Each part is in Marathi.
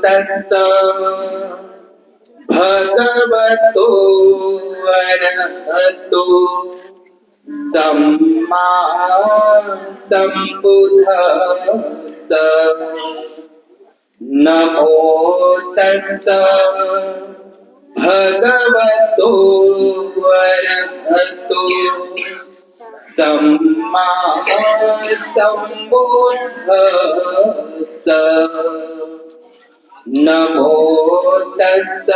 तस्स भगवतो अरहतो सम्मा सम्बुद्धस्स नमो तस्स भगवतो अरहतो सम्मा सम्बुद्धस्स नमो तस्स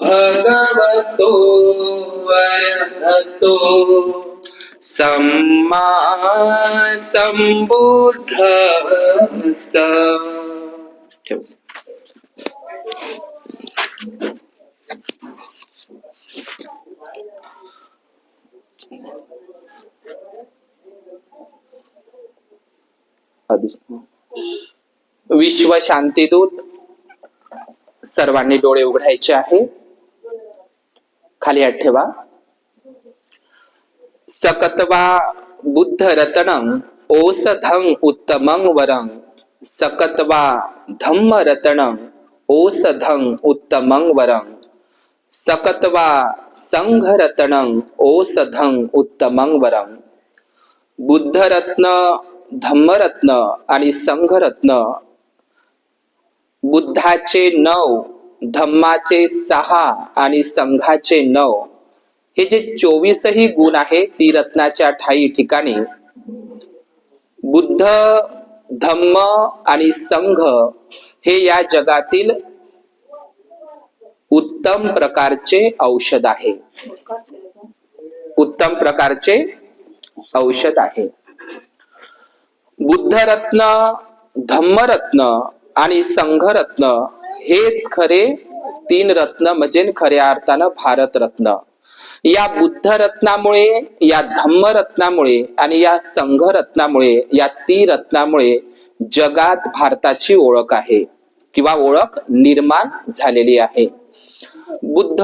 भगवतो अरहतो सम्मा सम्बुद्धस्स. विश्व शांतीदूत. सर्वांनी डोळे उघडायचे आहे. खाली हात ठेवा. सकत्वा बुद्ध रत्नं औषधं उत्तमं वरं सकत्वा धम्म रत्नं औषधं उत्तमं वरं सकत्वा संघ रत्नं औषधं उत्तमं वरं. बुद्धरत्न, धम्मरत्न आणि संघरत्न, बुद्धाचे 9, धम्माचे 6 आणि संघाचे 9, हे जे 24ही गुण आहे ती रत्नाच्या ठाई ठिकाणी बुद्ध, धम्म आणि संघ हे या जगातील उत्तम प्रकारचे औषध आहे. उत्तम प्रकारचे औषध आहे. बुद्धरत्न, धम्मरत्न आणि संघरत्न हेच खरे 3 रत्न म्हणजे खऱ्या अर्थानं भारत रत्न. या बुद्ध रत्नामुळे, या धम्मरत्नामुळे आणि या संघरत्नामुळे, या 3 रत्नामुळे जगात भारताची ओळख आहे किंवा ओळख निर्माण झालेली आहे. बुद्ध,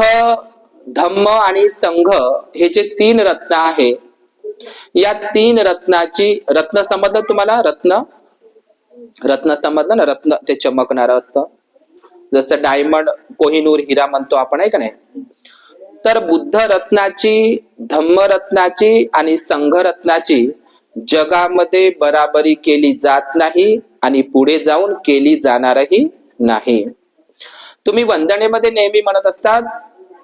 धम्म आणि संघ हे जे 3 रत्न आहे, या 3 रत्नाची, रत्न समजलं तुम्हाला? रत्न समजलं ना? रत्न ते चमकणार असतं, जसं डायमंड, कोहिनूर, हिरा म्हणतो आपण, आहे का नाही? तर बुद्ध रत्नाची, धम्म रत्नाची आणि संघ रत्नाची जगामध्ये बराबरी केली जात नाही आणि पुढे जाऊन केली जाणारही नाही. तुम्ही वंदनेमध्ये नेहमी म्हणत असतात,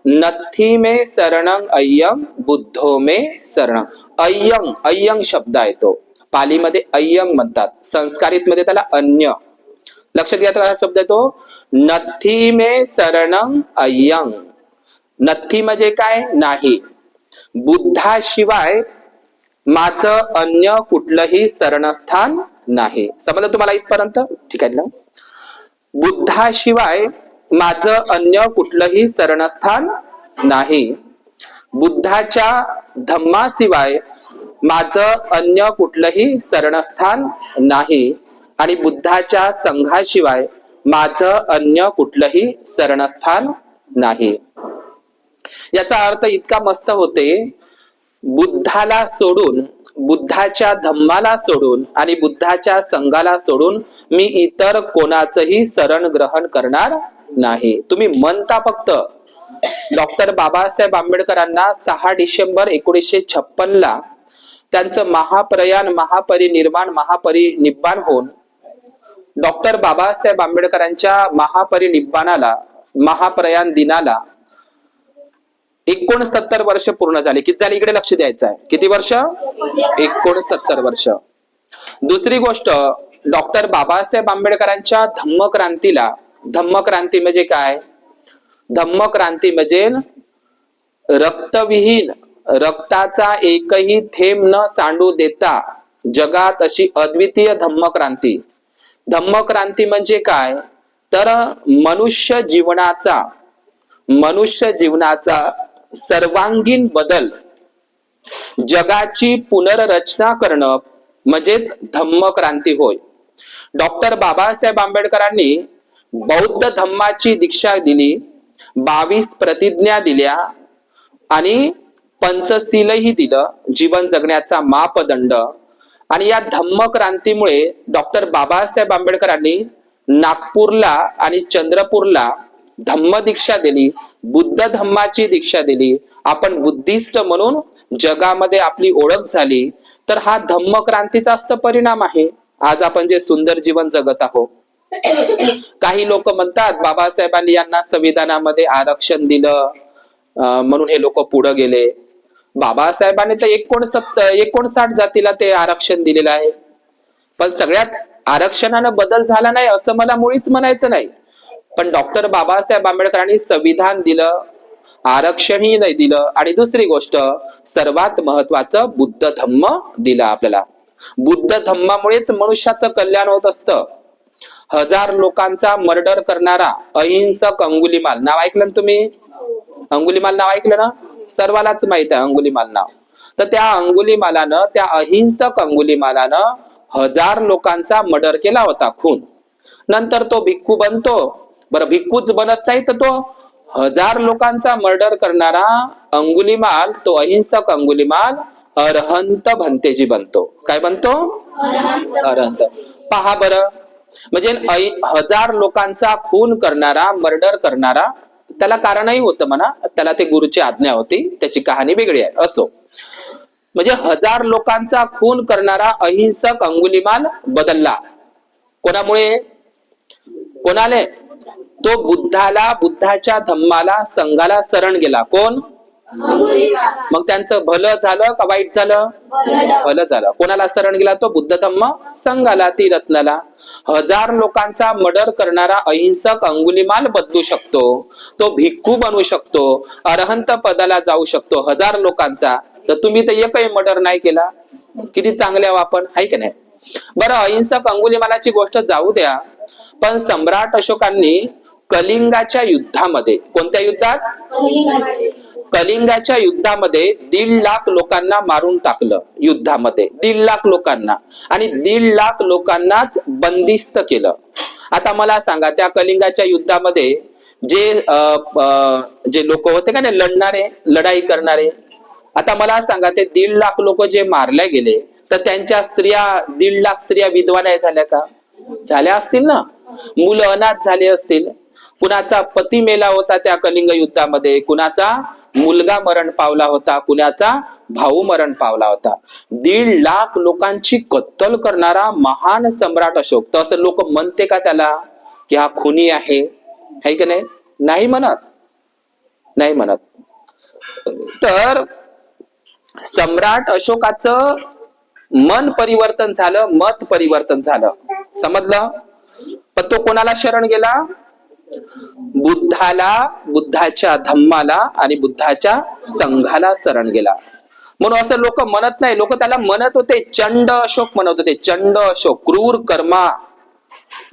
नथी मे शरणं अय्यं बुद्धो मे शरणं. अय्यं, अय्यं शब्द आहे तो. पालीमध्ये अय्यं म्हणतात, संस्कारित मध्ये त्याला अन्य. लक्षात घ्या काय शब्द आहे तो. नथी मे शरणं अय्यं. नथी म्हणजे काय? नाही. बुद्धाशिवाय माझं अन्य कुठलंही शरणस्थान नाही. समजलं तुम्हाला इथपर्यंत? ठीक आहे ना? बुद्धाशिवाय माझं अन्य कुठलंही शरणस्थान नाही. बुद्धाच्या धम्माशिवाय माझं अन्य कुठलंही शरणस्थान नाही आणि बुद्धाच्या संघाशिवाय माझं अन्य कुठलंही शरणस्थान नाही. याचा अर्थ इतका मस्त होते, बुद्धाला सोडून, बुद्धाच्या धम्माला सोडून आणि बुद्धाच्या संघाला सोडून मी इतर कोणाचंही शरण ग्रहण करणार नाही. तुम्ही म्हणता फक्त. डॉक्टर बाबासाहेब आंबेडकरांना 6 डिसेंबर 1956 ला त्यांचं महाप्रयाण, महापरिनिर्वाण, महापरिनिब्बाण होऊन डॉक्टर बाबासाहेब आंबेडकरांच्या महापरिनिब्बाणाला, महाप्रयाण दिनाला 69 वर्ष पूर्ण झाले. किती झाले इकडे लक्ष द्यायचं आहे. किती वर्ष? 69 वर्ष. दुसरी गोष्ट, डॉक्टर बाबासाहेब आंबेडकरांच्या धम्मक्रांतीला, धम्मक्रांती म्हणजे काय? धम्मक्रांती म्हणजे रक्तविहीन, रक्ताचा एकही थेंब न सांडू देता जगात अशी अद्वितीय धम्मक्रांती. धम्मक्रांती म्हणजे काय? तर मनुष्य जीवनाचा सर्वांगीण बदल, जगाची पुनर्रचना करणं म्हणजेच धम्मक्रांती होय. डॉक्टर बाबासाहेब आंबेडकरांनी बौद्ध धम्माची दीक्षा दिली, 22 प्रतिज्ञा दिल्या आणि पंचशीलही दिलं, जीवन जगण्याचा मापदंड. आणि या धम्मक्रांतीमुळे डॉक्टर बाबासाहेब आंबेडकरांनी नागपूरला आणि चंद्रपूरला धम्म दीक्षा दिली, बुद्ध धम्माची दीक्षा दिली, आपण बुद्धिस्ट म्हणून जगामध्ये आपली ओळख झाली, तर हा धम्म क्रांतीचाच तर परिणाम आहे आज आपण जे सुंदर जीवन जगत आहोत. काही लोक म्हणतात बाबासाहेबांनी यांना संविधानामध्ये आरक्षण दिलं म्हणून हे लोक पुढे गेले. बाबासाहेबांनी तर 59 जातीला ते आरक्षण दिलेलं आहे, पण सगळ्यात आरक्षणानं बदल झाला नाही असं मला मुळीच म्हणायचं नाही. पण डॉक्टर बाबासाहेब आंबेडकरांनी संविधान दिलं, आरक्षणही नाही दिलं, आणि दुसरी गोष्ट सर्वात महत्वाचं बुद्ध धम्म दिला आपल्याला. बुद्ध धम्मामुळेच मनुष्याचं कल्याण होत असतं. 1000 लोकांचा मर्डर करणारा अहिंसक अंगुलीमाल, नाव ऐकलं ना तुम्ही? अंगुलीमाल नाव ऐकलं ना? सर्वांनाच माहित आहे अंगुलीमाल नाव. तर त्या अंगुलीमालानं, त्या अहिंसक अंगुलीमालानं 1000 लोकांचा मर्डर केला होता, खून. नंतर तो भिक्खू बनतो. बरं, भिक्खूच बनत नाही तर तो 1000 लोकांचा मर्डर करणारा अंगुलीमाल, तो अहिंसक अंगुलीमाल अरहंत भंतेजी बनतो. काय बनतो? अरहंत. पहा बरं, म्हणजे 1000 लोकांचा खून करणारा, मर्डर करणारा, त्याला कारणही होतं म्हणा, त्याला ते गुरुची आज्ञा होती, त्याची कहाणी वेगळी आहे, असो. म्हणजे 1000 लोकांचा खून करणारा अहिंसक अंगुलीमाल बदलला. कोणामुळे? कोणाले? तो बुद्धाला, बुद्धाच्या धम्माला, संघाला शरण गेला. कोण? मग त्यांचं भलं झालं का वाईट झालं? भलं झालं. कोणाला शरण गेला? तो बुद्ध धम्म संघाला, त्रिरत्नाला. 1000 लोकांचा मर्डर करणारा अहिंसक अंगुलीमाल बदलू शकतो, तो भिक्खू बनू शकतो, अरहंत पदाला जाऊ शकतो 1000 लोकांचा. तर तुम्ही तर एकही मर्डर नाही केला, किती चांगले आहो आपण, आहे की नाही? बरं, अहिंसक अंगुलीमालाची गोष्ट जाऊ द्या, पण सम्राट अशोकांनी कलिंगाच्या युद्धामध्ये, कोणत्या युद्धात? कलिंगाच्या युद्धामध्ये 1.5 लाख लोकांना मारून टाकलं. युद्धामध्ये 1.5 लाख लोकांना, आणि 1.5 लाख लोकांनाच बंदिस्त केलं. आता मला सांगा, त्या कलिंगाच्या युद्धामध्ये जे लोक होते का नाही, लढणारे, लढाई करणारे, आता मला सांगा, ते 1.5 लाख लोक जे मारले गेले, तर त्यांच्या स्त्रिया, 1.5 लाख स्त्रिया विधवा नाही झाल्या का? झाल्या असतील ना. मुलं अनाथ झाले असतील. कुणाचा पती मेला होता त्या कलिंग युद्धामध्ये, कुणाचा मुलगा मरण पावला होता, कुणाचा भाऊ मरण पावला होता. 1.5 लाख लोकांची कत्तल करणारा महान सम्राट अशोक. तर असं लोक म्हणते का त्याला की हा खुनी आहे? है की नाही? नाही म्हणत, नाही म्हणत. तर सम्राट अशोकाचं मन परिवर्तन झालं, मत परिवर्तन झालं, समजलं? पण तो कोणाला शरण गेला? बुद्धाला, बुद्धाच्या धम्माला आणि बुद्धाच्या संघाला शरण गेला. म्हणून असं लोक म्हणत नाही, लोक त्याला म्हणत होते चंड अशोक, म्हणत होते चंड अशोक, क्रूर कर्मा.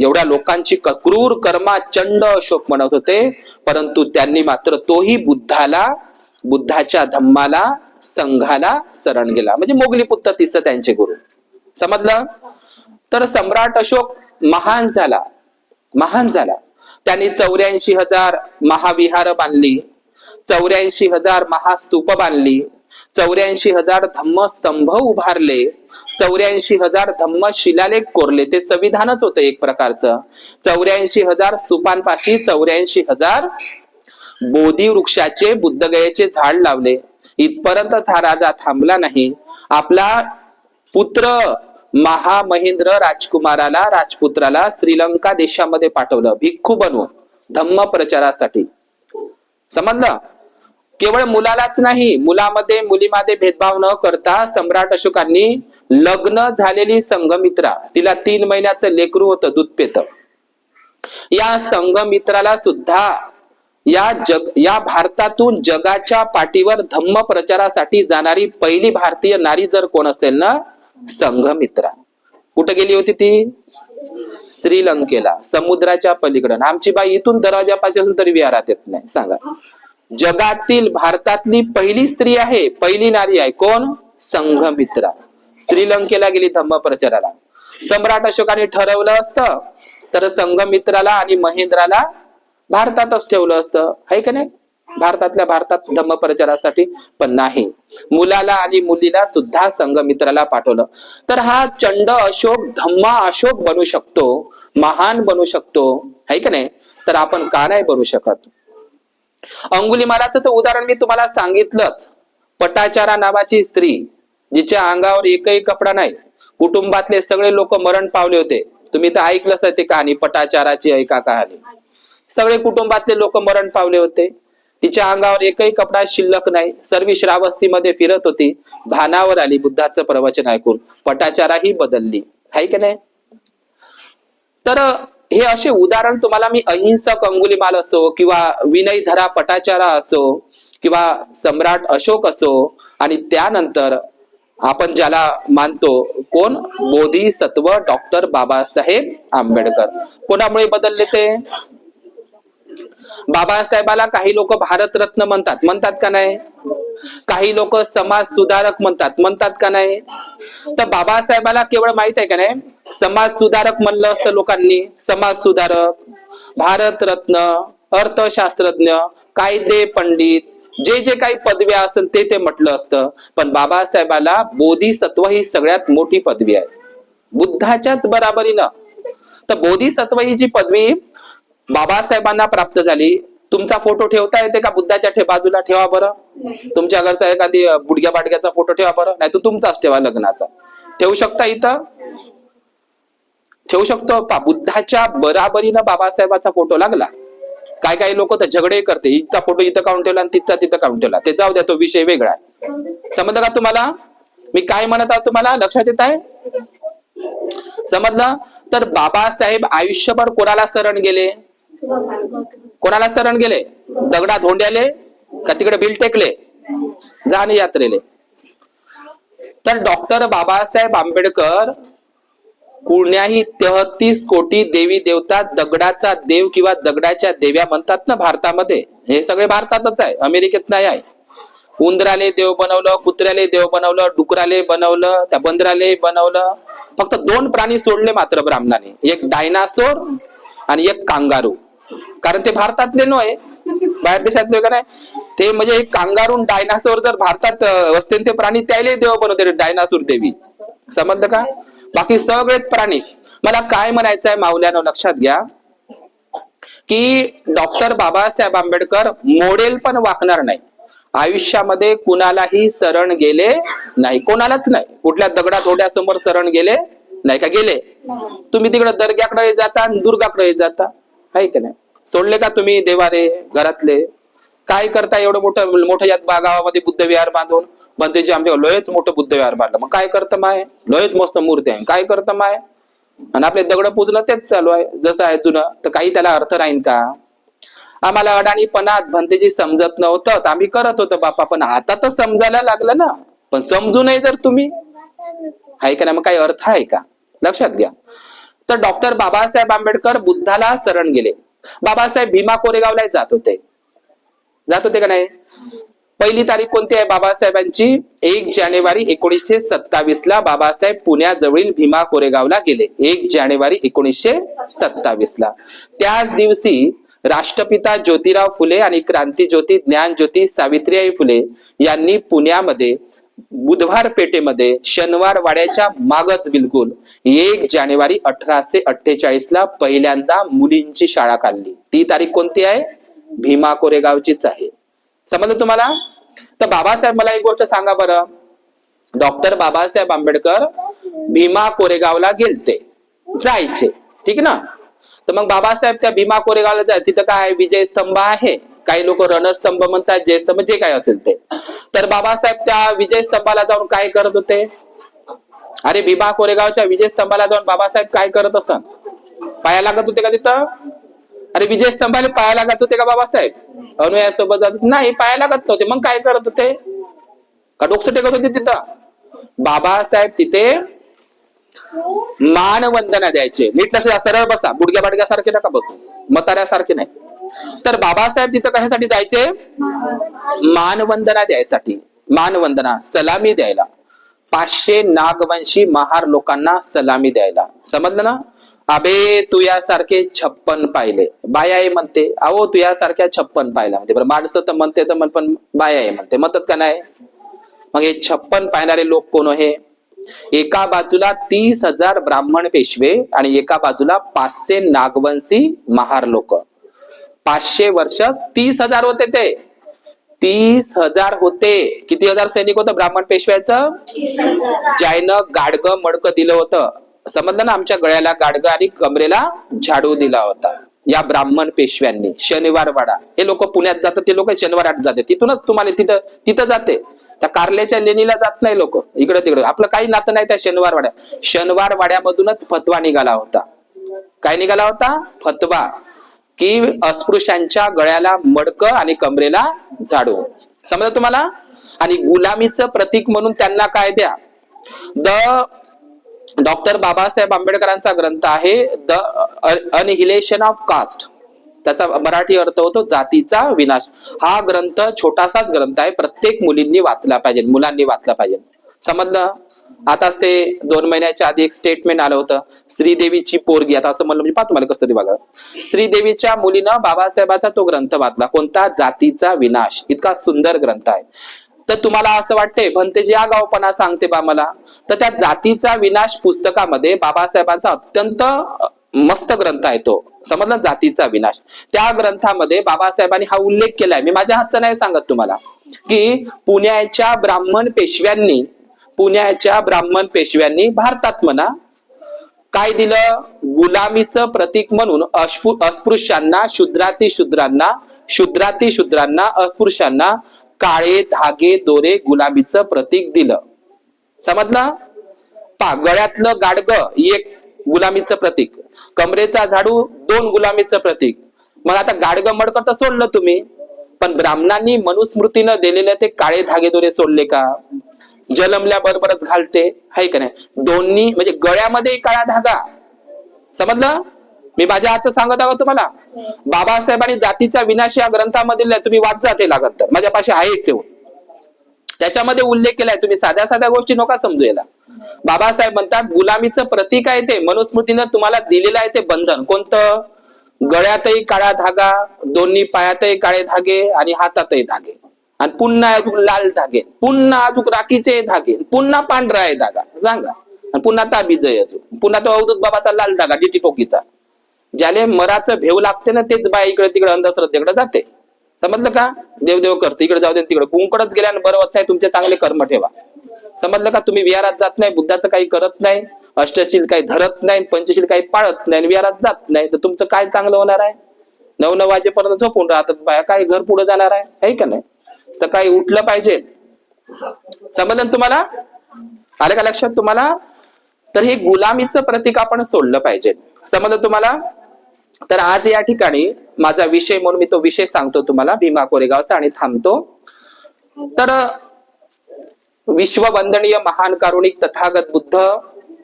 एवढ्या लोकांची क्रूर कर्मा चंड अशोक म्हणत होते, परंतु त्यांनी मात्र तोही बुद्धाला, बुद्धाच्या धम्माला, संघाला शरण गेला. म्हणजे मोगली पुत्र तिस त्यांचे गुरु, समजलं? तर सम्राट अशोक महान झाला, महान झाला. त्यांनी 84,000 महाविहार बांधली, 84,000 महास्तूप बांधली, 84,000 धम्मस्तंभ उभारले, 84,000 धम्म शिलालेख कोरले. ते संविधानच होतं एक प्रकारचं. 84,000 स्तूपांपाशी 84,000 बोधी वृक्षाचे, बुद्धगयेचे झाड लावले. इथपर्यंतच हा राजा थांबला नाही. आपला पुत्र महामहेंद्र राजकुमाराला, राजपुत्राला श्रीलंका देशामध्ये पाठवलं भिक्खू बनवून धम्म प्रचारासाठी, समजलं? केवळ मुलालाच नाही, मुलामध्ये मुलीमध्ये भेदभाव न करता सम्राट अशोकांनी लग्न झालेली संघमित्रा, तिला 3 महिन्याचं लेकरू होतं, दूध पेत, या संघमित्राला सुद्धा या भारतातून जगाच्या पाठीवर धम्म प्रचारासाठी जाणारी पहिली भारतीय नारी जर कोण असेल ना, संघमित्रा. कुठे गेली होती ती? श्रीलंकेला, समुद्राच्या पलीकडे. आमची बाई इथून दरवाजापासून तरी विहारात येत नाही. सांगा, जगातील भारतातली पहिली स्त्री आहे, पहिली नारी आहे, कोण? संघमित्रा. श्रीलंकेला गेली धम्म प्रचाराला. सम्राट अशोकाने ठरवलं असतं तर संघमित्राला आणि महेंद्राला भारतातच ठेवलं असतं, आहे का नाही? भारतातल्या भारतात धम्म प्रचारासाठी, पण नाही, मुलाला आणि मुलीला सुद्धा संघमित्राला पाठवलं. तर हा चंड अशोक धम्मा अशोक बनू शकतो, महान बनू शकतो, है का नाही? तर आपण का नाही बनू शकत? अंगुलिमालाचं तर उदाहरण मी तुम्हाला सांगितलंच. पटाचारा नावाची स्त्री, जिच्या अंगावर एकही कपडा नाही, कुटुंबातले सगळे लोक मरण पावले होते. तुम्ही तर ऐकलंच आहे ती कहाणी, पटाचाराची ऐका कहाणी. सगळे कुटुंबातले लोक मरण पावले होते. तिच्या अंगावर एकही कपडा शिल्लक नाही, सर्व श्रावस्तीमध्ये फिरत होती. भानावर आली बुद्धाचं प्रवचन ऐकून, पटाचारा ही बदलली, हाय की नाही? तर हे असे उदाहरण तुम्हाला मी अहिंसक अंगुलिमाल असो, किंवा विनयधरा पटाचारा असो, किंवा सम्राट अशोक असो, आणि त्यानंतर आपण ज्याला मानतो कोण, बोधिसत्व डॉक्टर बाबासाहेब आंबेडकर. कोणामुळे बदलले ते? बाबासाहेबाला काही लोक भारतरत्न म्हणतात, म्हणतात का नाही? काही लोक समाज सुधारक म्हणतात का नाही? तर बाबासाहेबाला केवळ माहित आहे का नाही, समाज सुधारक म्हणलं असतं लोकांनी, समाज सुधारक, भारतरत्न, अर्थशास्त्रज्ञ, कायदे पंडित, जे जे काही पदव्या असेल ते म्हटलं असतं. पण बाबासाहेबाला बोधिसत्व ही सगळ्यात मोठी पदवी आहे, बुद्धाच्याच बराबरीनं. तर बोधिसत्व ही जी पदवी बाबासाहेबांना प्राप्त झाली. तुमचा फोटो ठेवता येते का बुद्धाच्या बाजूला? ठेवा बरं. तुमच्या घरचा एखादी बुडग्या बाटग्याचा फोटो ठेवा बरं, नाही तर तुमचाच ठेवा लग्नाचा. ठेवू शकता इथं? ठेवू शकतो का? बुद्धाच्या बराबरीनं बाबासाहेबाचा फोटो लागला. काय काही लोक तर झगडे करते, हिचा फोटो इथं काढून ठेवला आणि तिचा तिथं काढून ठेवला. ते जाऊ द्या, तो विषय वेगळा आहे. समजलं का तुम्हाला मी काय म्हणत आहोत? तुम्हाला लक्षात येत आहे? समजलं? तर बाबासाहेब आयुष्यभर कोणाला शरण गेले? कोणाला शरण गेले? दगडा धोंड्याले का तिकडे बिल टेकले जाणे यात्रेले? तर डॉक्टर बाबासाहेब आंबेडकर कुण्याही 33 कोटी देवी देवता, दगडाचा देव किंवा दगडाच्या देव्या म्हणतात ना भारतामध्ये, हे सगळे भारतातच आहे, अमेरिकेत नाही आहे. उंदराले देव बनवलं, कुत्र्याले देव बनवलं, डुकराले बनवलं, त्या बंदराले बनवलं. फक्त 2 प्राणी सोडले मात्र ब्राह्मणाने, एक डायनासोर आणि एक कांगारू. कारण ते भारतातले नव्हे, बाहेर देशातले का नाही. ते म्हणजे एक कांगारू डायनासोर जर भारतात असते ते प्राणी, त्याले देव बनवते डायनासोर देवी. समजलं का? बाकी सगळेच प्राणी. मला काय म्हणायचं आहे माऊल्यानं, लक्षात घ्या की डॉक्टर बाबासाहेब आंबेडकर मॉडेल पण वाकणार नाही. आयुष्यामध्ये कुणालाही शरण गेले नाही, कोणालाच नाही. कुठल्या दगडात थोड्यासमोर शरण गेले नाही का? गेले? तुम्ही तिकडे दर्ग्याकडे जाता आणि दुर्गाकडे जाता, आहे का नाही? सोडले का तुम्ही देवारे घरातले? काय करता एवढं मोठं यात गावामध्ये बुद्ध विहार बांधून? बंदेजी आमच्या लयच मोठं बुद्ध विहार बांधलं. मग काय करतं माय? लयच मस्त मूर्ती आहे, काय करतं माय? आणि आपले दगड पूजणं तेच चालू आहे, जसं आहे जुनं. तर काही त्याला अर्थ राहील का? आम्हाला अडाणीपणात भंतेजी समजत नव्हतं, तर आम्ही करत होतो बापा, पण आता तर समजायला लागलं ना. पण समजू नये जर तुम्ही, आहे का नाही? मग काही अर्थ आहे का? लक्षात घ्या. तर डॉक्टर बाबासाहेब आंबेडकर बुद्धाला शरण गेले. बाबासाहेब भीमा कोरेगावला जात होते का नाही? पहिली तारीख कोणती आहे बाबासाहेबांची? 1 जानेवारी 1927 ला बाबासाहेब पुण्याजवळील भीमा कोरेगावला गेले. 1 जानेवारी 1927 ला. त्याच दिवशी राष्ट्रपिता ज्योतिराव फुले आणि क्रांतीज्योती ज्ञानज्योती सावित्रीबाई फुले यांनी पुण्यामध्ये बुधवार पेठेमध्ये शनिवार वाड्याच्या मागच बिलकुल 1 जानेवारी 1848 ला पहिल्यांदा मुलींची शाळा काढली. ती तारीख कोणती आहे? भीमा कोरेगावचीच आहे. समजलं तुम्हाला? तर बाबासाहेब, मला एक गोष्ट सांगा बरं, डॉक्टर बाबासाहेब आंबेडकर भीमा कोरेगावला गेलते, जायचे, ठीक ना? तर मग बाबासाहेब त्या भीमा कोरेगावला जाय, तिथं काय विजय स्तंभ आहे, काही लोक रणस्तंभ म्हणतात, जयस्तंभ, जे काय असेल ते. तर बाबासाहेब त्या विजय स्तंभाला जाऊन काय करत होते? अरे भीमा कोरेगावच्या विजय स्तंभाला जाऊन बाबासाहेब काय करत असत? पाया लागत होते का तिथं? अरे विजय स्तंभाला पाया लागत होते का बाबासाहेब? अनुयासोबत जात नाही, पाया लागत नव्हते. मग काय करत होते? का डोकं टेकत होते तिथं? बाबासाहेब तिथे मानवंदना द्यायचे. नीट लक्ष द्या, सरळ बसा, बुडग्या बाडग्यासारखे नका बसू, म्हाताऱ्यासारखे नाही. तर बाबासाहेब तिथं कशासाठी जायचे? मानवंदना द्यायसाठी. मानवंदना, सलामी द्यायला. 500 नागवंशी महार लोकांना सलामी द्यायला. समजलं ना? अबे तू यासारखे 56 पाहिले. बाया आहे म्हणते, अहो तू यासारख्या 56 पाहिला म्हणते. बरं माणसं तर म्हणते तर पण बाया आहे म्हणते, म्हणतात का नाही? मग हे 56 पाहणारे लोक कोण आहे? एका बाजूला 30,000 ब्राह्मण पेशवे आणि एका बाजूला 500 नागवंशी महार लोक. 500 वर्ष 30,000 होते ते. 30,000 होते. किती हजार सैनिक होतं ब्राह्मण पेशव्याचं? ज्यानं गाडगं मडकं दिलं होतं, समजलं ना, आमच्या गळ्याला गाडगं आणि कमरेला झाडू दिला होता या ब्राह्मण पेशव्यांनी. शनिवार वाडा, हे लोक पुण्यात जातात, ते लोक शनिवार वाड्यात जाते, तिथूनच तुम्हाला तिथं जाते. त्या कारल्याच्या लेणीला जात नाही लोक, इकडे तिकडे. आपलं काही नातं नाही त्या शनिवार वाड्या. शनिवार वाड्यामधूनच फतवा निघाला होता. काय निघाला होता? फतवा, की अस्पृश्यांच्या गळ्याला मडकं आणि कमरेला झाडू. समजा तुम्हाला? आणि गुलामीचं प्रतीक म्हणून त्यांना काय द्या? डॉक्टर बाबासाहेब आंबेडकरांचा ग्रंथ आहे द अनहिलेशन ऑफ कास्ट. त्याचा मराठी अर्थ होतो जातीचा विनाश. हा ग्रंथ छोटासाच ग्रंथ आहे, प्रत्येक मुलींनी वाचला पाहिजे, मुलांनी वाचला पाहिजे. समजलं? आताच ते 2 महिन्याच्या आधी एक स्टेटमेंट आलं होतं, श्रीदेवीची पोरगी. आता असं म्हणलं म्हणजे पाहतो मला कसं तरी बघा. श्रीदेवीच्या मुलीनं बाबासाहेबाचा तो ग्रंथ वाचला. कोणता? जातीचा विनाश. इतका सुंदर ग्रंथ आहे. तर तुम्हाला असं वाटतंय भंतेजी आगाऊपणा सांगते बा मला, तर त्या जातीचा विनाश पुस्तकामध्ये बाबासाहेबांचा अत्यंत मस्त ग्रंथ आहे तो. समजलं? जातीचा विनाश. त्या ग्रंथामध्ये बाबासाहेबांनी हा उल्लेख केलाय, मी माझ्या हातचा नाही सांगत तुम्हाला, की पुण्याच्या ब्राह्मण पेशव्यांनी भारतात म्हणा काय दिलं? गुलामीचं प्रतीक म्हणून अस्पृश्यांना, शूद्रांना, अस्पृश्यांना काळे धागे दोरे गुलामीचं प्रतीक दिलं. समजलं? गळ्यातलं गाडगं 1 गुलामीचं प्रतीक, कमरेचा झाडू 2 गुलामीचं प्रतीक. मग आता गाडगं मडकं तर सोडलं तुम्ही, पण ब्राह्मणांनी मनुस्मृतीनं दिलेले ते काळे धागे दोरे सोडले का? जलमल्या बरोबरच घालते, हाय का नाही? दोन्ही म्हणजे गळ्यामध्ये काळा धागा. समजलं? मी माझ्या हातचं सांगत आहोत तुम्हाला. बाबासाहेबांनी जातीचा विनाश या ग्रंथामध्ये तुम्ही वाचा, ते लागत तर माझ्यापाशी आहे ठेवून. त्याच्यामध्ये उल्लेख केलाय. तुम्ही साध्या साध्या गोष्टी नका समजू याला. बाबासाहेब म्हणतात गुलामीचं प्रतीक आहे ते, मनुस्मृतीनं तुम्हाला दिलेलं आहे ते बंधन. कोणतं? गळ्यातही काळा धागा, दोन्ही पायातही काळे धागे आणि हातातही धागे, आणि पुन्हा अजून लाल धागे, पुन्हा अजून राखीचे धागे, पुन्हा पांढरा आहे धागा. सांगा. आणि पुन्हा ताबीज आहे अजून, पुन्हा तो अवधूत बाबाचा लाल धागा डिटी टोकीचा. ज्याले मराचं भेव लागते ना, तेच बाय इकडे तिकडे अंधश्रद्धेकडे जाते. समजलं का? देवदेव करते, इकडे जाऊ दे तिकडे. कुंकडच गेल्याने बरं होत नाही. तुमचे चांगले कर्म ठेवा. समजलं का? तुम्ही विहारात जात नाही, बुद्धाचं काही करत नाही, अष्टशील काही धरत नाही, पंचशील काही पाळत नाही, विहारात जात नाही, तर तुमचं काय चांगलं होणार आहे? 9 वाजेपर्यंत झोपून राहतात बाया, काय घर पुढे जाणार आहे का नाही? सकाळी उठलं पाहिजे. समजलं तुम्हाला? आलं का लक्षात तुम्हाला? तर हे गुलामीचं प्रतीक आपण सोडलं पाहिजे. समजलं तुम्हाला? तर आज या ठिकाणी माझा विषय म्हणून मी तो विषय सांगतो तुम्हाला, भीमा कोरेगावचा, आणि थांबतो. तर विश्ववंदनीय महान कारुणिक तथागत बुद्ध,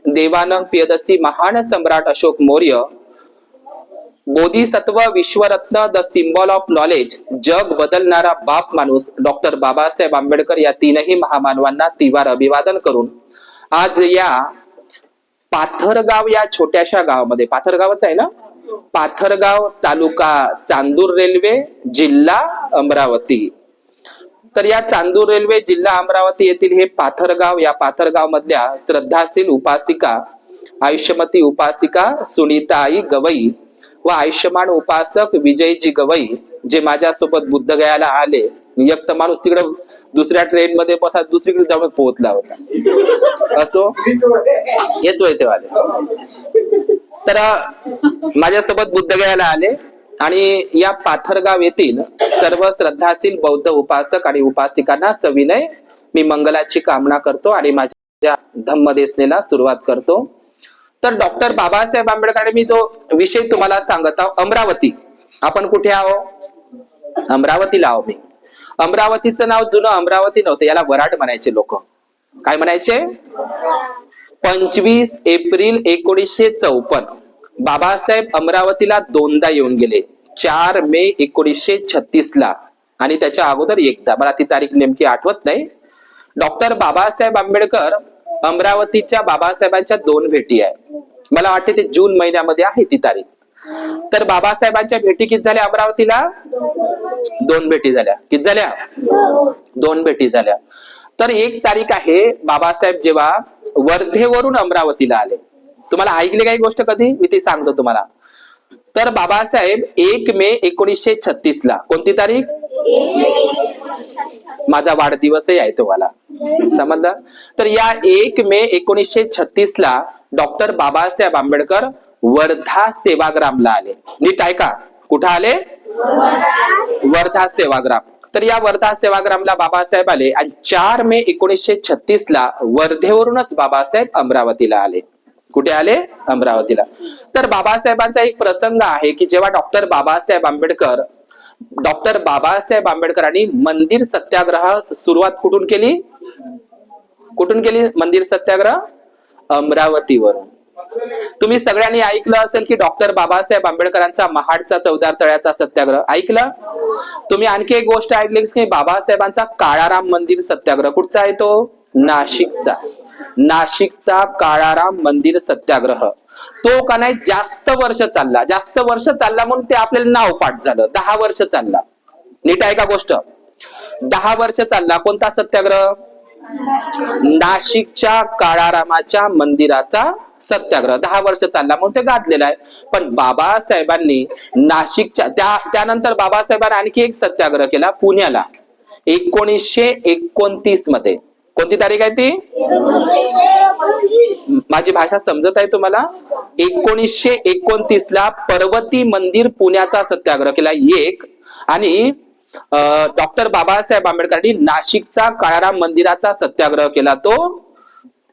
देवानंद प्रियदर्शी महान सम्राट अशोक मौर्य, बोधिसत्व, विश्वरत्न, द सिम्बॉल ऑफ नॉलेज, जग बदलणारा बाप माणूस डॉक्टर बाबासाहेब आंबेडकर या 3ही महामानवांना तिवार अभिवादन करून आज या पाथरगाव या छोट्याशा गावामध्ये, पाथरगावच आहे ना, पाथरगाव तालुका चांदूर रेल्वे जिल्हा अमरावती. तर या चांदूर रेल्वे जिल्हा अमरावती येथील हे पाथरगाव, या पाथरगाव मधल्या श्रद्धाशील उपासिका, आयुष्यमती उपासिका सुनीताई गवई व आयुष्यमान उपासक विजयजी गवई, जे माझ्यासोबत बुद्धगयाला आले. एक तर माणूस तिकडे दुसऱ्या ट्रेन मध्ये बसा दुसरीकडे जाऊन पोहोचला होता. असो, हेच वय तेवाले. तर माझ्यासोबत बुद्धगयाला आले आणि या पाथरगाव येथील सर्व श्रद्धाशील बौद्ध उपासक आणि उपासिकांना सविनय मी मंगलाची कामना करतो आणि माझ्या धम्मदेशनेला सुरुवात करतो. तर डॉक्टर बाबासाहेब आंबेडकर, मी जो विषय तुम्हाला सांगत आहो, अमरावती. आपण कुठे आहो? अमरावतीला आहो. मी अमरावतीचं नाव जुनं अमरावती नव्हतं, याला वराड म्हणायचे लोक. काय म्हणायचे? 25 एप्रिल 1954 बाबासाहेब अमरावतीला 2दा येऊन गेले. 4 मे 1936 ला आणि त्याच्या अगोदर एकदा, मला ती तारीख नेमकी आठवत नाही. डॉक्टर बाबासाहेब आंबेडकर अमरावतीच्या बाबासाहेबांच्या 2 भेटी आहे. मला वाटते ते जून महिन्यामध्ये आहे ती तारीख. तर बाबासाहेबांच्या भेटी किती झाल्या अमरावतीला? 2 भेटी झाल्या. किती झाल्या? 2 भेटी झाल्या. तर एक तारीख आहे बाबासाहेब जेव्हा वर्धेवरून अमरावतीला आले. तुम्हाला ऐकले काही गोष्ट कधी? मी ती सांगतो तुम्हाला. तर बाबासाहेब 1 मे 1936 ला, कोणती तारीख? माझा वाढदिवसही आहे तुम्हाला, समजलं? तर या 1 मे 1936 ला डॉक्टर बाबासाहेब आंबेडकर वर्धा सेवाग्रामला आले. नीट ऐका, कुठं आले? वर्धा सेवाग्राम. तर या वर्धा सेवाग्रामला बाबासाहेब आले आणि 4 मे 1936 ला वर्धेवरूनच बाबासाहेब अमरावतीला आले. कुठे आले? अमरावतीला. तर बाबासाहेबांचा एक प्रसंग आहे की जेव्हा डॉक्टर बाबासाहेब आंबेडकरांनी मंदिर सत्याग्रह सुरुवात कुठून केली? कुठून केली मंदिर सत्याग्रह? अमरावतीवरून. तुम्ही सगळ्यांनी ऐकलं असेल की डॉक्टर बाबासाहेब आंबेडकरांचा महाडचा चौदार तळ्याचा सत्याग्रह ऐकलं. तुम्ही आणखी एक गोष्ट ऐकली की बाबासाहेबांचा काळाराम मंदिर सत्याग्रह कुठचा आहे? तो नाशिकचा. नाशिकचा काळाराम मंदिर सत्याग्रह तो का नाही जास्त वर्ष चालला. जास्त वर्ष चालला म्हणून ते आपल्याला नाव पाठ झालं. 10 वर्ष चालला. नीट आहे का गोष्ट? 10 वर्ष चालला. कोणता सत्याग्रह? नाशिकच्या काळारामाच्या मंदिराचा सत्याग्रह 10 वर्ष चालला म्हणून ते गाजलेलं आहे. पण बाबासाहेबांनी नाशिकच्या त्यानंतर बाबासाहेबांनी आणखी एक सत्याग्रह केला पुण्याला 1929 मध्ये. कोणती तारीख आहे ती? माझी भाषा समजत आहे तुम्हाला? 1929 ला पर्वती मंदिर पुण्याचा सत्याग्रह केला एक. आणि डॉक्टर बाबासाहेब आंबेडकरांनी नाशिकचा काळाराम मंदिराचा सत्याग्रह केला तो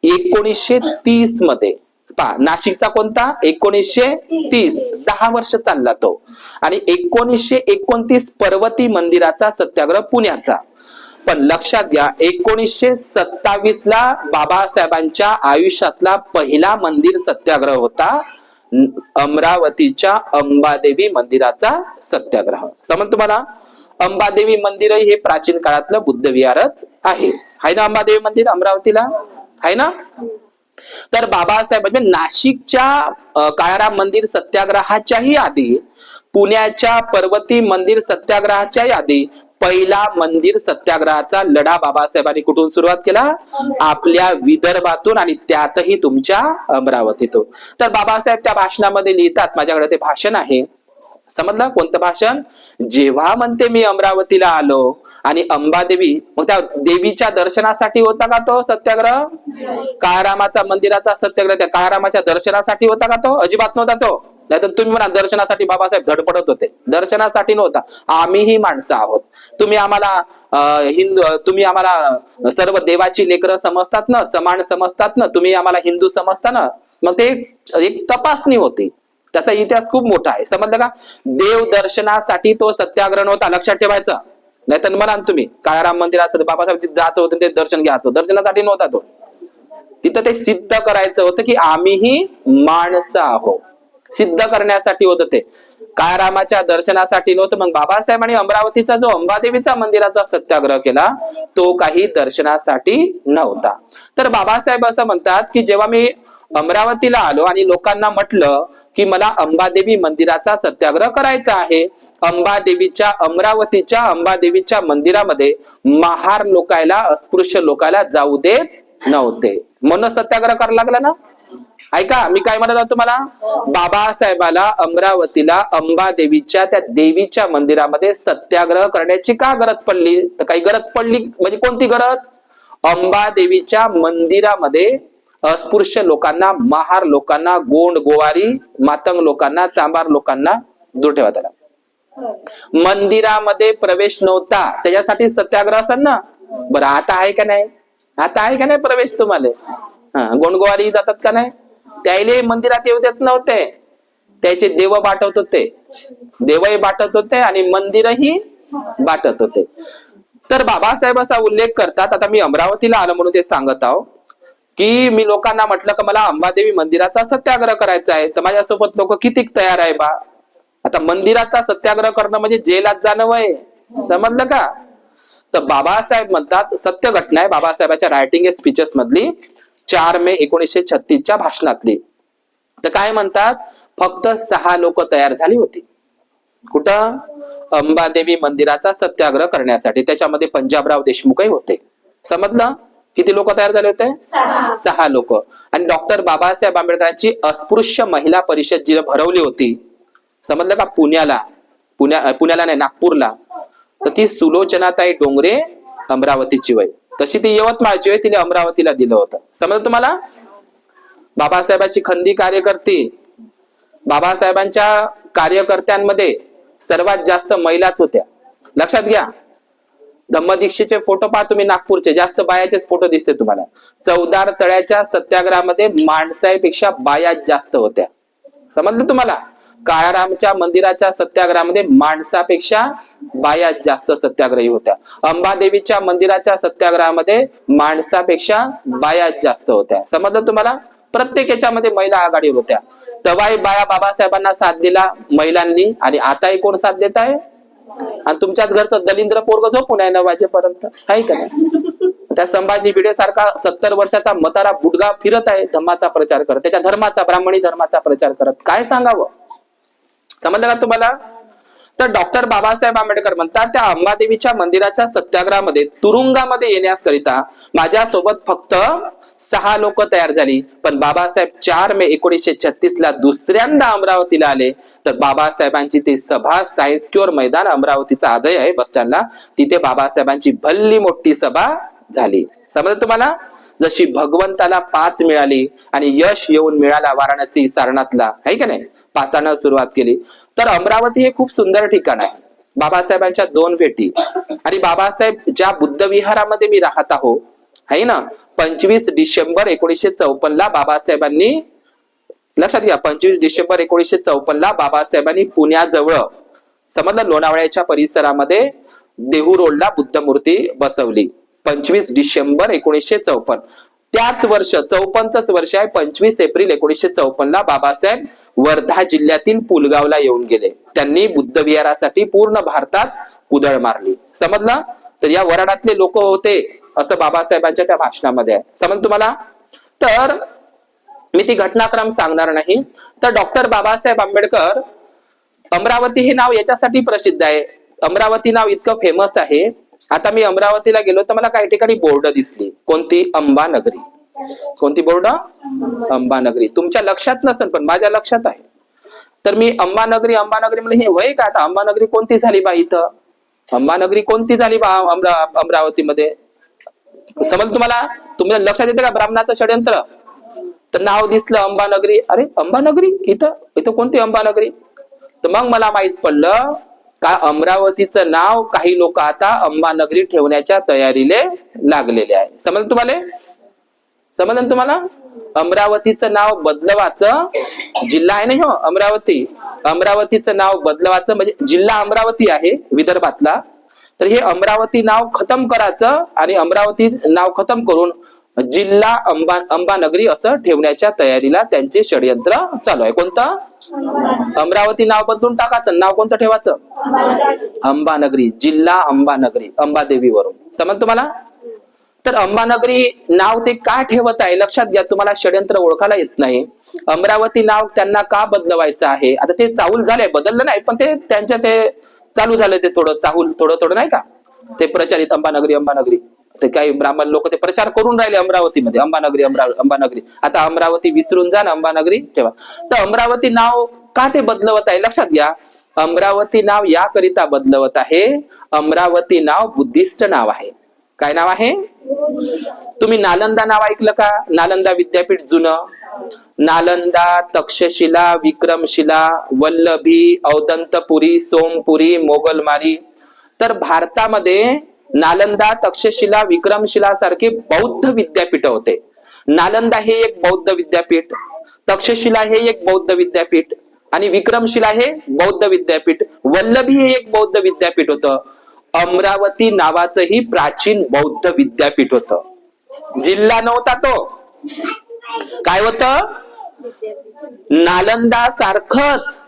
1930 मध्ये. पहा, नाशिकचा कोणता? 1930. 10 वर्ष चालला तो. आणि 1929 पर्वती मंदिराचा सत्याग्रह पुण्याचा. पण लक्षात घ्या 1927 ला बाबासाहेबांच्या आयुष्यातला पहिला मंदिर सत्याग्रह होता अमरावतीच्या अंबादेवी मंदिराचा सत्याग्रह. समज तुम्हाला? अंबादेवी मंदिर हे प्राचीन काळातलं बुद्ध विहारच आहे. आहे ना अंबादेवी मंदिर अमरावतीला? आहे ना? तर बाबासाहेब म्हणजे नाशिकच्या काळाराम मंदिर सत्याग्रहाच्याही आधी पुण्याच्या पर्वती मंदिर सत्याग्रहाच्याही आधी पहिला मंदिर सत्याग्रहाचा लढा बाबासाहेबांनी कुठून सुरुवात केला? आपल्या विदर्भातून आणि त्यातही तुमच्या अमरावतीतून. तर बाबासाहेब त्या भाषणामध्ये लिहितात, माझ्याकडे ते भाषण आहे. समजलं कोणतं भाषण? जेव्हा म्हणते मी अमरावतीला आलो आणि अंबादेवी, मग त्या देवीच्या दर्शनासाठी होता का तो सत्याग्रह? काळारामाचा मंदिराचा सत्याग्रह त्या काळारामाच्या दर्शनासाठी होता का तो? अजिबात नव्हता तो. नाहीतर तुम्ही म्हणा दर्शनासाठी बाबासाहेब धडपडत होते. दर्शनासाठी नव्हता. आम्हीही माणसं आहोत. तुम्ही आम्हाला सर्व देवाची लेकरं समजतात ना, समान समजतात ना, तुम्ही आम्हाला हिंदू समजता ना. मग ते एक तपासणी होती. त्याचा इतिहास खूप मोठा आहे. समजलं का? देव दर्शनासाठी तो सत्याग्रह नव्हता, लक्षात ठेवायचं. नाहीतर म्हणा तुम्ही काळाराम मंदिर असं बाबासाहेब तिथे जायचं होतं, ते दर्शन घ्यायचं. दर्शनासाठी नव्हता तो. तिथं ते सिद्ध करायचं होतं की आम्हीही माणसं आहोत. सिद्ध करण्यासाठी होतं ते. काळारामाच्या दर्शनासाठी नव्हतं. मग बाबासाहेबांनी अमरावतीचा जो अंबादेवीचा मंदिराचा सत्याग्रह केला तो काही दर्शनासाठी नव्हता. तर बाबासाहेब असं म्हणतात की जेव्हा मी अमरावतीला आलो आणि लोकांना म्हटलं की मला अंबादेवी मंदिराचा सत्याग्रह करायचा आहे. अमरावतीच्या अंबादेवीच्या मंदिरामध्ये महार लोकायला, अस्पृश्य लोकायला जाऊ देत नव्हते. म्हणून सत्याग्रह करायला लागला ना. ऐका मी काय म्हणत आहोत तुम्हाला? बाबासाहेबाला अमरावतीला अंबादेवीच्या त्या देवीच्या मंदिरामध्ये सत्याग्रह करण्याची का गरज पडली? तर काही गरज पडली म्हणजे कोणती गरज? अंबादेवीच्या मंदिरामध्ये अस्पृश्य लोकांना, महार लोकांना, गोंड गोवारी, मातंग लोकांना, चांभार लोकांना दूर ठेवत आला. मंदिरामध्ये प्रवेश नव्हता, त्याच्यासाठी सत्याग्रह असेल ना. बरं आता आहे का नाही? आता आहे का नाही प्रवेश तुम्हाला? गोंडगोवारी जातात का नाही? त्याले मंदिरात येऊ देत नव्हते. त्याचे देव बाटत होते. देवही बाटत होते आणि मंदिरही बाटत होते. तर बाबासाहेब असा उल्लेख करतात. आता मी अमरावतीला आलो म्हणून ते सांगत आहो की मी लोकांना म्हटलं की मला अंबादेवी मंदिराचा सत्याग्रह करायचा आहे. तर माझ्यासोबत लोक किती तयार आहे बा? आता मंदिराचा सत्याग्रह करणं म्हणजे जेलात जाणं वय. समजलं का? तर बाबासाहेब म्हणतात, सत्य घटना आहे बाबासाहेबांच्या रायटिंग स्पीचेस मधली, 4 मे 1936 च्या भाषणातली. तर काय म्हणतात, फक्त 6 लोक तयार झाली होती. कुठं? अंबादेवी मंदिराचा सत्याग्रह करण्यासाठी. त्याच्यामध्ये पंजाबराव देशमुखही होते. समजलं? किती लोक तयार झाले होते? 6 लोक. आणि डॉक्टर बाबासाहेब आंबेडकरांची अस्पृश्य महिला परिषद जी भरवली होती, समजलं का, पुण्याला नाही, नागपूरला, तर ती सुलोचनाताई डोंगरे अमरावतीची वय, तशी ती यवतमाळची वय, तिने अमरावतीला दिलं होतं. समजलं तुम्हाला? बाबासाहेबांची खंदी कार्यकर्ती, बाबासाहेबांच्या कार्यकर्त्यांमध्ये सर्वात जास्त महिलाच होत्या. लक्षात घ्या. धम्मदीक्षेचे फोटो पहा तुम्ही, नागपूरचे जास्त बायाचेच फोटो दिसते तुम्हाला. चौदार तळ्याच्या सत्याग्रहामध्ये माणसापेक्षा बाया जास्त होत्या. समजलं तुम्हाला? काळारामच्या मंदिराच्या सत्याग्रहामध्ये माणसापेक्षा बाया जास्त सत्याग्रही होत्या. अंबादेवीच्या मंदिराच्या सत्याग्रहामध्ये माणसापेक्षा बाया जास्त होत्या. समजलं तुम्हाला? प्रत्येक याच्यामध्ये महिला आघाडीवर होत्या. तवाही बाया बाबासाहेबांना साथ दिला महिलांनी, आणि आताही कोण साथ देत आहे? आणि तुमच्याच घरचं दलिंद्र पोरग झोपून आहे 9 वाजेपर्यंत, आहे का नाही? त्या संभाजी भिडे सारखा 70 वर्षाचा म्हातारा बुडगा फिरत आहे धम्माचा प्रचार करत, त्याच्या धर्माचा, ब्राह्मणी धर्माचा प्रचार करत. काय सांगावं? समजलं का तुम्हाला? तर डॉक्टर बाबासाहेब आंबेडकर म्हणतात, त्या अंबादेवीच्या मंदिराच्या सत्याग्रहामध्ये तुरुंगामध्ये येण्याकरिता माझ्यासोबत फक्त 6 लोक तयार झाली. पण बाबासाहेब 4 मे 1936 ला दुसऱ्यांदा अमरावतीला आले. तर बाबासाहेबांची ती सभा सायन्स क्युअर मैदान, अमरावतीचा आजही आहे बस स्टँडला, तिथे बाबासाहेबांची भल्ली मोठी सभा झाली. समजलं तुम्हाला? जशी भगवंताला 5 मिळाली आणि यश येऊन मिळाला वाराणसी सारनाथला, आहे का नाही, 5 सुरुवात केली. तर अमरावती हे खूप सुंदर ठिकाण आहे. बाबासाहेबांच्या 2 भेटी. आणि बाबासाहेब ज्या बुद्ध विहारामध्ये मी राहत आहो, आहे ना, 25 डिसेंबर 1954 ला बाबासाहेबांनी, लक्षात घ्या, 25 डिसेंबर 1954 ला बाबासाहेबांनी पुण्याजवळ, समजलं, लोणावळ्याच्या परिसरामध्ये देहू रोडला बुद्ध मूर्ती बसवली. 25 डिसेंबर 1954. त्याच वर्ष, 54च वर्ष आहे, 25 एप्रिल 1954 ला बाबासाहेब वर्धा जिल्ह्यातील पुलगावला येऊन गेले. त्यांनी बुद्ध विहारासाठी पूर्ण भारतात कुदळ मारली. समजलं? तर या वराडातले लोक होते असं बाबासाहेबांच्या त्या भाषणामध्ये आहे. समजलं तुम्हाला? तर मी ती घटनाक्रम सांगणार नाही. तर डॉक्टर बाबासाहेब आंबेडकर, अमरावती हे नाव याच्यासाठी प्रसिद्ध आहे, अमरावती नाव इतकं फेमस आहे. आता मी अमरावतीला गेलो तर मला काही ठिकाणी बोर्ड दिसली. कोणती? अंबानगरी. कोणती बोर्ड? अंबानगरी. तुमच्या लक्षात नसेल पण माझ्या लक्षात आहे. तर मी अंबानगरी म्हणलं, हे वय का? आता अंबानगरी कोणती झाली बा इथं? अंबानगरी कोणती झाली बा अमरावतीमध्ये? समज तुम्हाला? तुम्हाला लक्षात येते का ब्राह्मणाचं षड्यंत्र? तर नाव दिसलं अंबानगरी. अरे अंबानगरी, इथं कोणती अंबानगरी? तर मग मला माहित पडलं का अमरावतीचं नाव काही लोक आता अंबानगरी ठेवण्याच्या तयारीले लागलेले आहे. समजलं तुम्हाला? समजलं तुम्हाला? अमरावतीचं नाव बदलवाचं, जिल्हा आहे नाही हो अमरावती, अमरावतीचं नाव बदलवाचं म्हणजे जिल्हा अमरावती आहे विदर्भातला, तर हे अमरावती नाव खतम करायचं आणि अमरावती नाव खतम करून जिल्हा अंबानगरी असं ठेवण्याच्या तयारीला त्यांचे षडयंत्र चालू आहे. कोणतं? अमरावती नाव बदलून टाकायचं, नाव कोणतं ठेवायचं? अंबानगरी. जिल्हा अंबानगरी, अंबादेवीवरून. समज तुम्हाला? तर अंबानगरी नाव ते का ठेवत आहे लक्षात घ्या. तुम्हाला षड्यंत्र ओळखायला येत नाही. अमरावती नाव त्यांना का बदलवायचं आहे? आता ते चाहूल झाले, बदललं नाही पण ते त्यांच्या ते चालू झालं, ते थोडं चाहूल, थोडं नाही का ते प्रचारित, अंबानगरी. ते काही ब्राह्मण लोक ते प्रचार करून राहिले अमरावतीमध्ये, अंबानगरी. आता अमरावती विसरून जा ना, अंबानगरी ठेवा. तर अमरावती नाव का ते बदलवत आहे लक्षात घ्या. अमरावती नाव याकरिता बदलवत आहे, अमरावती नाव बुद्धिस्ट नाव आहे. काय नाव आहे? तुम्ही नालंदा नाव ऐकलं का? नालंदा विद्यापीठ जुनं. नालंदा, तक्षशिला, विक्रमशिला, वल्लभी, औदंतपुरी, सोमपुरी, मोगलमारी. तर भारतामध्ये नालंदा, तक्षशिला, विक्रमशिला सारखे बौद्ध विद्यापीठ होते. नालंदा हे एक बौद्ध विद्यापीठ, तक्षशिला हे एक बौद्ध विद्यापीठ आणि विक्रमशिला हे बौद्ध विद्यापीठ, वल्लभी हे एक बौद्ध विद्यापीठ होतं. अमरावती नावाचंही प्राचीन बौद्ध विद्यापीठ होतं. जिल्हा नव्हता तो. काय होतं? नालंदा सारखंच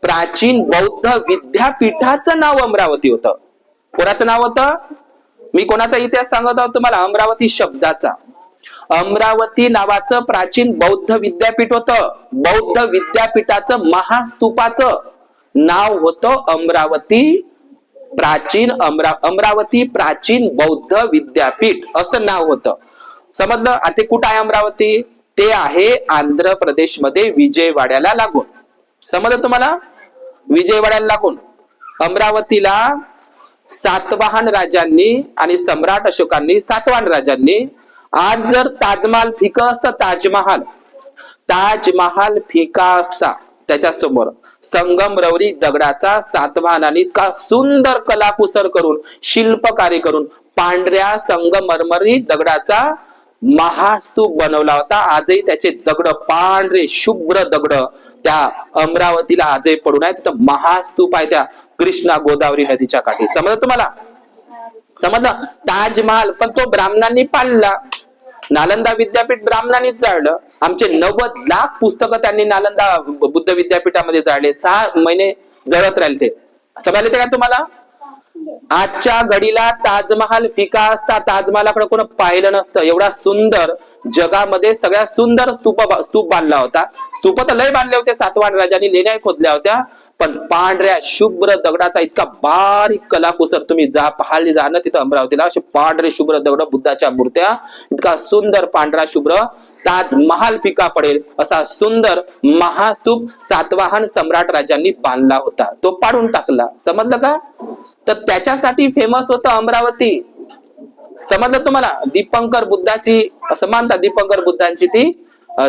प्राचीन बौद्ध विद्यापीठाचं नाव अमरावती होतं. कोणाचं नाव होतं? मी कोणाचा इतिहास सांगत आहोत तुम्हाला? अमरावती शब्दाचा. अमरावती नावाचं प्राचीन बौद्ध विद्यापीठ होतं. बौद्ध विद्यापीठाचं महास्तूपाचं नाव होतं अमरावती प्राचीन बौद्ध विद्यापीठ असं नाव होतं. समजलं? आता कुठं आहे अमरावती? ते आहे आंध्र प्रदेशमध्ये विजयवाड्याला लागून. समजलं तुम्हाला? विजयवाड्याला लागून अमरावतीला सातवाहन राजांनी आणि सम्राट अशोकांनी, सातवाहन राजांनी, आज जर ताजमहाल फिका असता, ताजमहाल फिका असता, त्याच्यासमोर संगमरवरी दगडाचा सातवाहनाने इतका सुंदर कलाकुसर करून, शिल्पकार्य करून पांढऱ्या संगमरमरी दगडाचा महास्तूप बनवला होता. आजही त्याचे दगड, पांढरे शुभ्र दगड त्या अमरावतीला आजही पडून आहे. तिथं महास्तूप आहे त्या कृष्णा गोदावरी नदीच्या काठी. समजलं तुम्हाला? समजलं? ताजमहाल पण तो ब्राह्मणांनी पाळला. नालंदा विद्यापीठ ब्राह्मणांनीच जाळलं. आमचे 90 लाख पुस्तकं त्यांनी नालंदा बुद्ध विद्यापीठामध्ये जाळले. 6 महिने जळत राहिले ते. समजले ते का तुम्हाला? आजच्या घडीला ताजमहाल फिका असता, ताजमहालाकडे कोण पाहिलं नसतं. एवढा सुंदर, जगामध्ये सगळ्यात सुंदर स्तूप बांधला होता. स्तूप तर लय बांधले होते, सातवाहन राजांनी लेण्या खोदल्या होत्या, पण पांढऱ्या शुभ्र दगडाचा इतका बारीक कलाकुसर तुम्ही पाहायला जा ना तिथं अमरावतीला. असे पांढरे शुभ्र दगड, बुद्धाच्या मूर्त्या, इतका सुंदर पांढरा शुभ्र ताजमहाल फिका पडेल असा सुंदर महास्तूप सातवाहन सम्राट राजांनी बांधला होता. तो पाडून टाकला. समजलं का? तर त्याच्यासाठी फेमस होतं अमरावती. समजलं तुम्हाला? दीपंकर बुद्धाची असं मानतात, दीपंकर बुद्धांची ती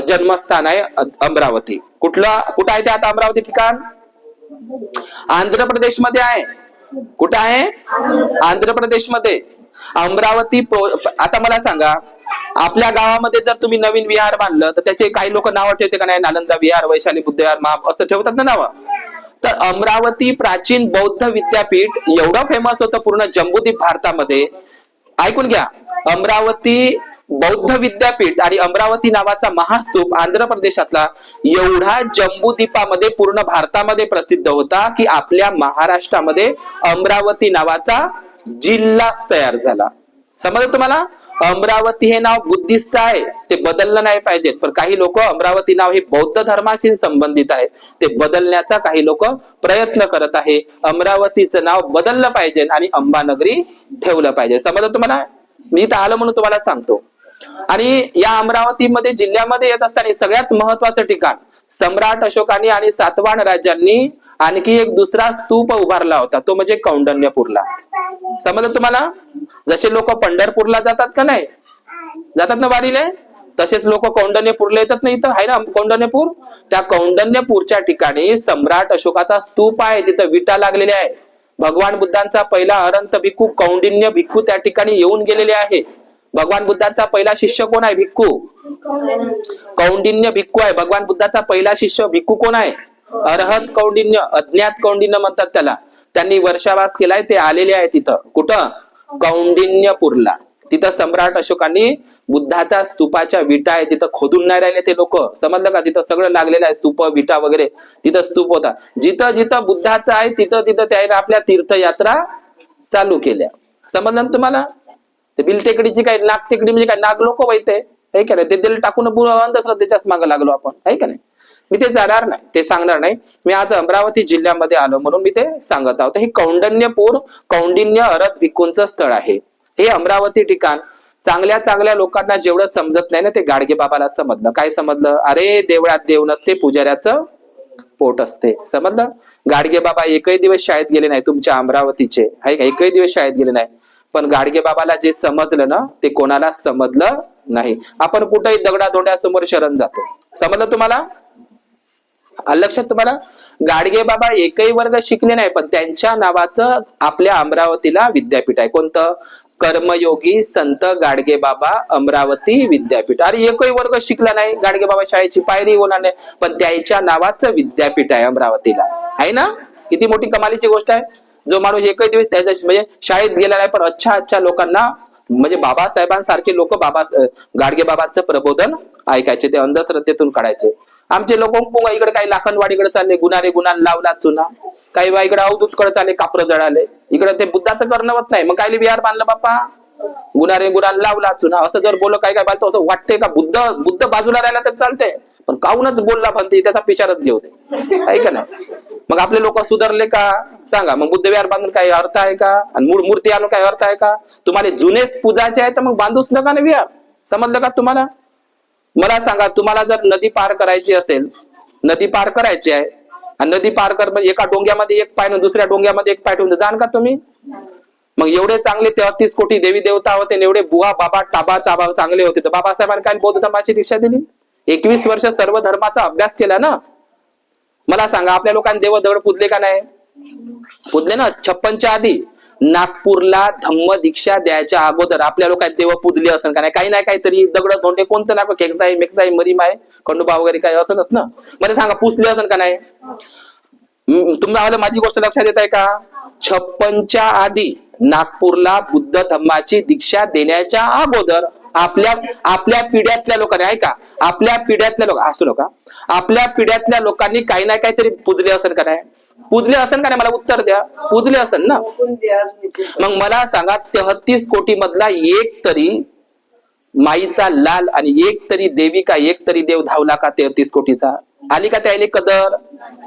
जन्मस्थान आहे अमरावती. कुठं आहे ते आता अमरावती ठिकाण? आंध्र प्रदेशमध्ये आहे. कुठं आहे? आंध्र प्रदेशमध्ये अमरावती. आता मला सांगा, आपल्या गावामध्ये जर तुम्ही नवीन विहार बांधलं तर त्याचे काही लोक नाव ठेवते का नाही? नालंदा विहार, वैशाली बुद्ध विहार, महाप असं ठेवतात ना नाव. तर अमरावती प्राचीन बौद्ध विद्यापीठ एवढं फेमस होतं पूर्ण जम्बूद्वीप भारतामध्ये. ऐकून घ्या, अमरावती बौद्ध विद्यापीठ आणि अमरावती नावाचा महास्तूप आंध्र प्रदेशातला एवढा जम्बूद्वीपामध्ये पूर्ण भारतामध्ये प्रसिद्ध होता की आपल्या महाराष्ट्रामध्ये अमरावती नावाचा जिल्हाच तयार झाला. समजलं तुम्हाला? अमरावती हे नाव बुद्धिस्ट आहे, ते बदललं नाही पाहिजे. पण काही लोक अमरावती नाव हे बौद्ध धर्माशी संबंधित आहे, ते बदलण्याचा काही लोक प्रयत्न करत आहे. अमरावतीचं नाव बदललं पाहिजे आणि अंबानगरी ठेवलं पाहिजे. समजलं तुम्हाला? मी इथं आलं म्हणून तुम्हाला सांगतो. आणि या अमरावतीमध्ये जिल्ह्यामध्ये येत असताना सगळ्यात महत्वाचं ठिकाण, सम्राट अशोकांनी आणि सातवाहन राजांनी आणखी एक दुसरा स्तूप उभारला होता, तो म्हणजे कौंडण्यपूरला. समजलं तुम्हाला? जसे लोक पंढरपूरला जातात का नाही, जातात ना वारीले, तसेच लोक कौंडण्यपूरला येतात ना. इथं आहे ना कौंडण्यपूर. त्या कौंडण्यपूरच्या ठिकाणी सम्राट अशोकाचा स्तूप आहे. तिथं विटा लागलेल्या आहे. भगवान बुद्धांचा पहिला अरंत भिक्खू कौंडिन्य भिक्खू त्या ठिकाणी येऊन गेलेले आहे. भगवान बुद्धांचा पहिला शिष्य कोण आहे? भिक्खू कौंडिन्य भिक्खू आहे. भगवान बुद्धाचा पहिला शिष्य भिक्खू कोण आहे? अरहत कौंडिन्य, अज्ञात कौंडिन्य म्हणतात त्याला. त्यांनी वर्षावास केलाय, ते आलेले आहे तिथं. कुठं? कौंडिन्यपूरला. तिथं सम्राट अशोकांनी बुद्धाच्या स्तूपाच्या विटा आहे, तिथं खोदून नाही राहिले ते लोक. समजलं का? तिथं सगळं लागलेलं आहे, स्तूप, विटा वगैरे. तिथं स्तूप होता. जिथं जिथं बुद्धाचं आहे तिथं तिथं त्याने आपल्या तीर्थयात्रा चालू केल्या. समजलं तुम्हाला? ते बिलटेकडीची काय, नागटेकडी म्हणजे काय, नाग लोक व्हायचे आहे का नाही? ते दिल टाकून अंधश्रद्धेच्याच मागे लागलो आपण, आहे का नाही? मी ते जाणार नाही, ते सांगणार नाही. मी आज अमरावती जिल्ह्यामध्ये आलो म्हणून मी ते सांगत आहोत. हे कौंडण्यपूर कौंडिन्य अरहत भिक्खूंचं स्थळ आहे. हे अमरावती ठिकाण चांगल्या चांगल्या लोकांना जेवढं समजत नाही ना, ते गाडगे बाबाला समजलं. काय समजलं? अरे देवळात देव नसते, पुजाऱ्याचं पोट असते. समजलं? गाडगे बाबा एकही दिवस शाळेत गेले नाही तुमच्या अमरावतीचे, आहे का? एकही दिवस शाळेत गेले नाही. पण गाडगे बाबाला जे समजलं ना, ते कोणाला समजलं नाही. आपण कुठेही दगडाधोंड्यासमोर शरण जातो. समजलं तुम्हाला? लक्षात तुम्हाला? गाडगे बाबा एकही वर्ग शिकले नाही, पण त्यांच्या नावाचं आपल्या अमरावतीला विद्यापीठ आहे. कोणतं? कर्मयोगी संत गाडगे बाबा अमरावती विद्यापीठ. अरे एकही वर्ग शिकला नाही, गाडगे बाबा शाळेची पायरी होणार नाही, पण त्याच्या नावाचं विद्यापीठ आहे अमरावतीला. आहे ना? किती मोठी कमालीची गोष्ट आहे. जो माणूस एकही दिवस त्याच्या म्हणजे शाळेत गेला नाही, पण अच्छा लोकांना म्हणजे बाबासाहेबांसारखे लोक गाडगे बाबांचं प्रबोधन ऐकायचे, ते अंधश्रद्धेतून काढायचे. आमचे लोक इकडे काही लाखनवाडीकडे चालले, गुन्हा लावला चुना, काही इकडे अवधूतकडे चालले, कापर जळाले. इकडे ते बुद्धाचं करणं होत नाही, मग काय विहार बांधलं बाप्पा? गुन्हारे गुन्हा लावला चुना, असं जर बोललं काय काय बालतो असं वाटते का बुद्ध बुद्ध बाजूला राहिला तर चालते, पण काहूनच बोलला म्हणते त्याचा पिशारच घेऊ दे, आहे का नाही? मग आपले लोक सुधारले का सांगा? मग बुद्धविहार बांधून काही अर्थ आहे का? आणि मूळ मूर्ती आणून काही अर्थ आहे का? तुम्हाला जुनेच पूजाचे आहे तर मग बांधूच नका ना विहार. समजलं का तुम्हाला? मला सांगा, तुम्हाला जर नदी पार करायची असेल, नदी पार करायची आहे आणि नदी पार कर एका डोंग्यामध्ये एक पाय दुसऱ्या डोंग्यामध्ये एक पाय ठेवून जाण का तुम्ही? मग एवढे चांगले 33 कोटी देवी देवता होते, एवढे बुवा बाबा टाबा चाबा चांगले होते, तर बाबासाहेबांनी काय बौद्ध धर्माची दीक्षा दिली? 21 वर्ष सर्व धर्माचा अभ्यास केला ना. मला सांगा, आपल्या लोकांनी देव दगड पुजले का नाही? पुजले ना. 56च्या आधी नागपूरला धम्म दीक्षा द्यायच्या अगोदर आपल्या लोकांनी देव पुजले असेल का नाही? काही नाही काहीतरी दगड धोंडे कोणतं ना, खेकसाई मेकसाई मरीमाय खंडोबा वगैरे काही असंच ना. मला सांगा, पुजले असेल का नाही? तुम्हाला माझी गोष्ट लक्षात येत आहे का? 56च्या आधी नागपूरला बुद्ध धम्माची दीक्षा देण्याच्या अगोदर आपल्या पिढ्यातल्या लोकांनी, ऐका, आपल्या पिढ्यातल्या लोक असू नका, आपल्या पिढ्यातल्या लोकांनी काही ना काहीतरी पुजले असेल का नाही? पुजले असेल का नाही? मला उत्तर द्या. पुजले असेल ना. मग मला सांगा, 33 कोटी मधला एक तरी माईचा लाल आणि एक तरी देवी का एक तरी देव धावला का 33 कोटीचा? आली का त्याला कदर?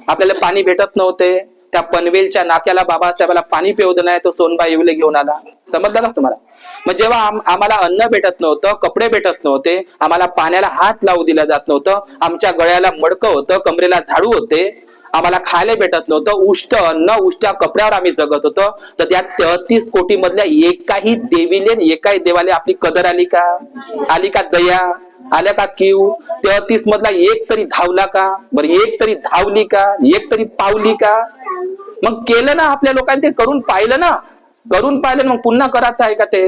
आपल्याला पाणी भेटत नव्हते, त्या पनवेलच्या नाक्याला बाबासाहेबाला पाणी पिवलं नाही, तो सोनबा येवले घेऊन आला. समजलं का तुम्हाला? मग जेव्हा आम्हाला अन्न भेटत नव्हतं, कपडे भेटत नव्हते, आम्हाला पाण्याला हात लावू दिलं जात नव्हतं, आमच्या गळ्याला मडकं होतं, कमरेला झाडू होते, आम्हाला खायला भेटत नव्हतं, उष्ट अन्न उष्ट्या कपड्यावर आम्ही जगत होतो, तर त्या 33 कोटी मधल्या एकाही देवीले एकाही देवाले आपली कदर आली का? आली का दया? आल्या का कीव? 33 मधला एक तरी धावला का? बरं, एक तरी धावली का? एक तरी पावली का? मग केलं ना आपल्या लोकांनी, ते करून पाहिलं ना, करून पाहिलं, मग पुन्हा करायचं आहे का ते?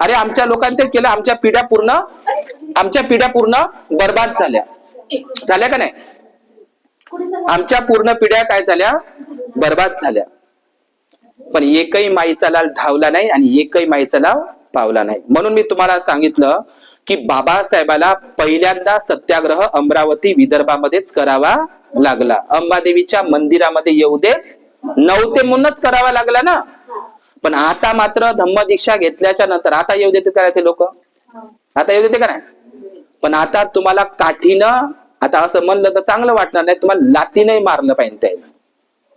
अरे आमच्या लोकांनी ते केलं, आमच्या पिढ्या पूर्ण बर्बाद झाल्या का नाही? आमच्या पूर्ण पिढ्या काय झाल्या? बर्बाद झाल्या. पण एकही माईचा लाल धावला नाही आणि एकही माईचा लाल पावला नाही. म्हणून मी तुम्हाला सांगितलं की बाबासाहेबाला पहिल्यांदा सत्याग्रह अमरावती विदर्भामध्येच करावा लागला. अंबादेवीच्या मंदिरामध्ये येऊ देत नव्हते म्हणूनच करावा लागला ना. पण आता मात्र धम्मदीक्षा घेतल्याच्या नंतर आता येऊ देते का ते लोक? आता येऊ देते का नाही? पण आता तुम्हाला काठीनं, आता असं म्हणलं तर चांगलं वाटणार नाही, तुम्हाला लातीनही मारलं पाहिजे त्याला.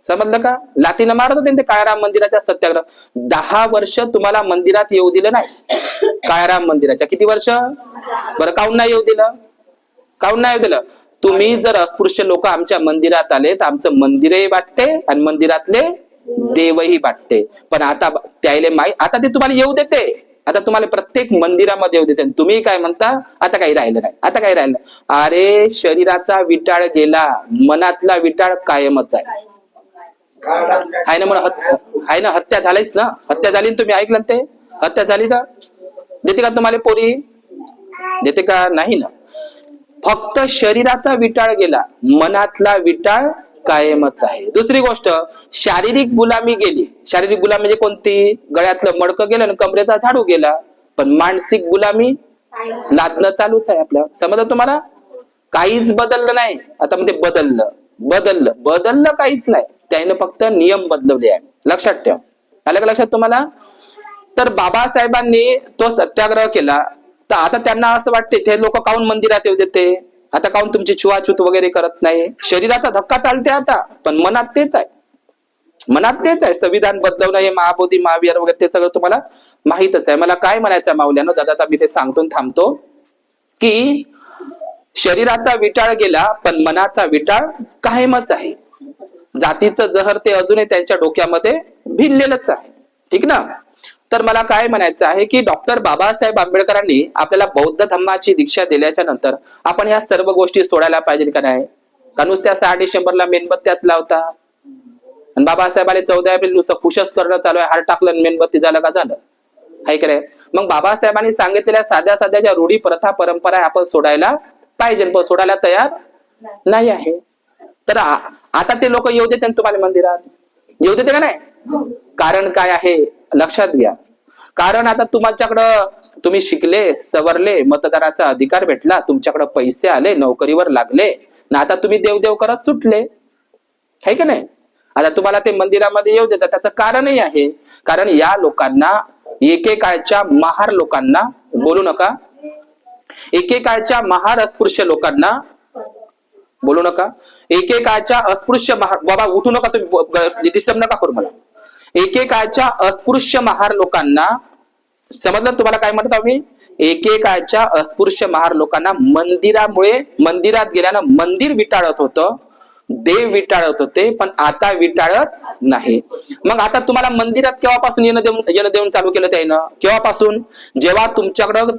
समजलं का? लातीनं मारत होते ते काळाराम मंदिराच्या सत्याग्रह. 10 वर्ष तुम्हाला मंदिरात येऊ दिलं नाही. काळाराम मंदिराच्या किती वर्ष? बरं, काऊन नाही येऊ दिलं? काऊन नाही येऊ दिलं? तुम्ही जर अस्पृश्य लोक आमच्या मंदिरात आले तर आमचं मंदिरही वाटते आणि मंदिरातले देवही वाटते. पण आता त्याले आता ते तुम्हाला येऊ देते, आता तुम्हाला प्रत्येक मंदिरामध्ये येऊ देते. तुम्ही काय म्हणता? आता काही राहिलं नाही, आता काही राहिलं. अरे शरीराचा विटाळ गेला, मनातला विटाळ कायमच आहे. आहे ना? म्हणून आहे ना, हत्या झालीच ना, हत्या झाली, तुम्ही ऐकलं ते? हत्या झाली ना, देते का तुम्हाला पोरी? देते का? नाही ना. फक्त शरीराचा विटाळ गेला, मनातला विटाळ कायमच आहे. दुसरी गोष्ट, शारीरिक गुलामी गेली. शारीरिक गुलामी म्हणजे कोणती? गळ्यातलं मडकं गेलं आणि कमरेचा झाडू गेला. पण मानसिक गुलामी लादणं चालूच आहे आपल्या. समजलं तुम्हाला? काहीच बदललं नाही. आता म्हणजे बदललं काहीच नाही. त्याने फक्त नियम बदलवले आहे. लक्षात ठेवा. आलं का लक्षात तुम्हाला? तर बाबासाहेबांनी तो सत्याग्रह केला, तर आता त्यांना असं वाटते ते लोक काऊन मंदिरात येऊ देते, आता काऊन तुमची छुआछूत वगैरे करत नाही. शरीराचा धक्का चालते आता, पण मनात तेच आहे. मनात तेच आहे. संविधान बदलवणं, हे महाबोधी महावीर वगैरे ते सगळं तुम्हाला माहितच आहे. मला काय म्हणायचं माऊल्यानं, जाता मी ते सांगतो थांबतो, की शरीराचा विटाळ गेला पण मनाचा विटाळ कायमच आहे. जातीचं जहर ते अजूनही त्यांच्या डोक्यामध्ये भिनलेलंच आहे. ठीक ना? तर मला काय म्हणायचं आहे की डॉक्टर बाबासाहेब आंबेडकरांनी आपल्याला बौद्ध धम्माची दीक्षा दिल्याच्या नंतर आपण ह्या सर्व गोष्टी सोडायला पाहिजे का नाही? का नुसत्या 6 डिसेंबरला मेणबत्त्याच लावता आणि बाबासाहेबांनी 14 एप्रिल नुसतं खुशच करणं चालू आहे, हार टाकलं मेणबत्ती झालं का झालं? हाय का नाही? मग बाबासाहेबांनी सांगितलेल्या साध्या ज्या रूढी प्रथा परंपरा आपण सोडायला पाहिजे, पण सोडायला तयार नाही आहे. तर आता ते लोक येऊ देते तुम्हाला मंदिरात? येऊ देते का नाही? कारण काय आहे लक्षात घ्या. कारण आता तुमच्याकडं तुम्ही शिकले, सवरले, मतदानाचा अधिकार भेटला, तुमच्याकडे पैसे आले, नोकरीवर लागले ना, आता तुम्ही देवदेव करत सुटले, है की नाही? आता तुम्हाला ते मंदिरामध्ये येऊ देतात. त्याचं कारणही आहे, कारण या लोकांना एकेकाळच्या महार लोकांना, बोलू नका, एकेकाळच्या महार अस्पृश्य लोकांना, बोलू नका, एकेकाळच्या अस्पृश्य महार, बाबा उठू नका तुम्ही, डिस्टर्ब नका करू मला. एकेकाळच्या अस्पृश्य महार लोकांना, समजलं तुम्हाला काय म्हणतात आम्ही? एकेकाळच्या अस्पृश्य महार लोकांना मंदिरामुळे, मंदिरात गेल्यानं मंदिर विटाळत होतं, देव विटाळत होते, पण आता विटाळत नाही. मग आता तुम्हाला मंदिरात केव्हापासून येणं देऊन चालू केलं त्यानं? केव्हापासून? जेव्हा तुमच्याकडं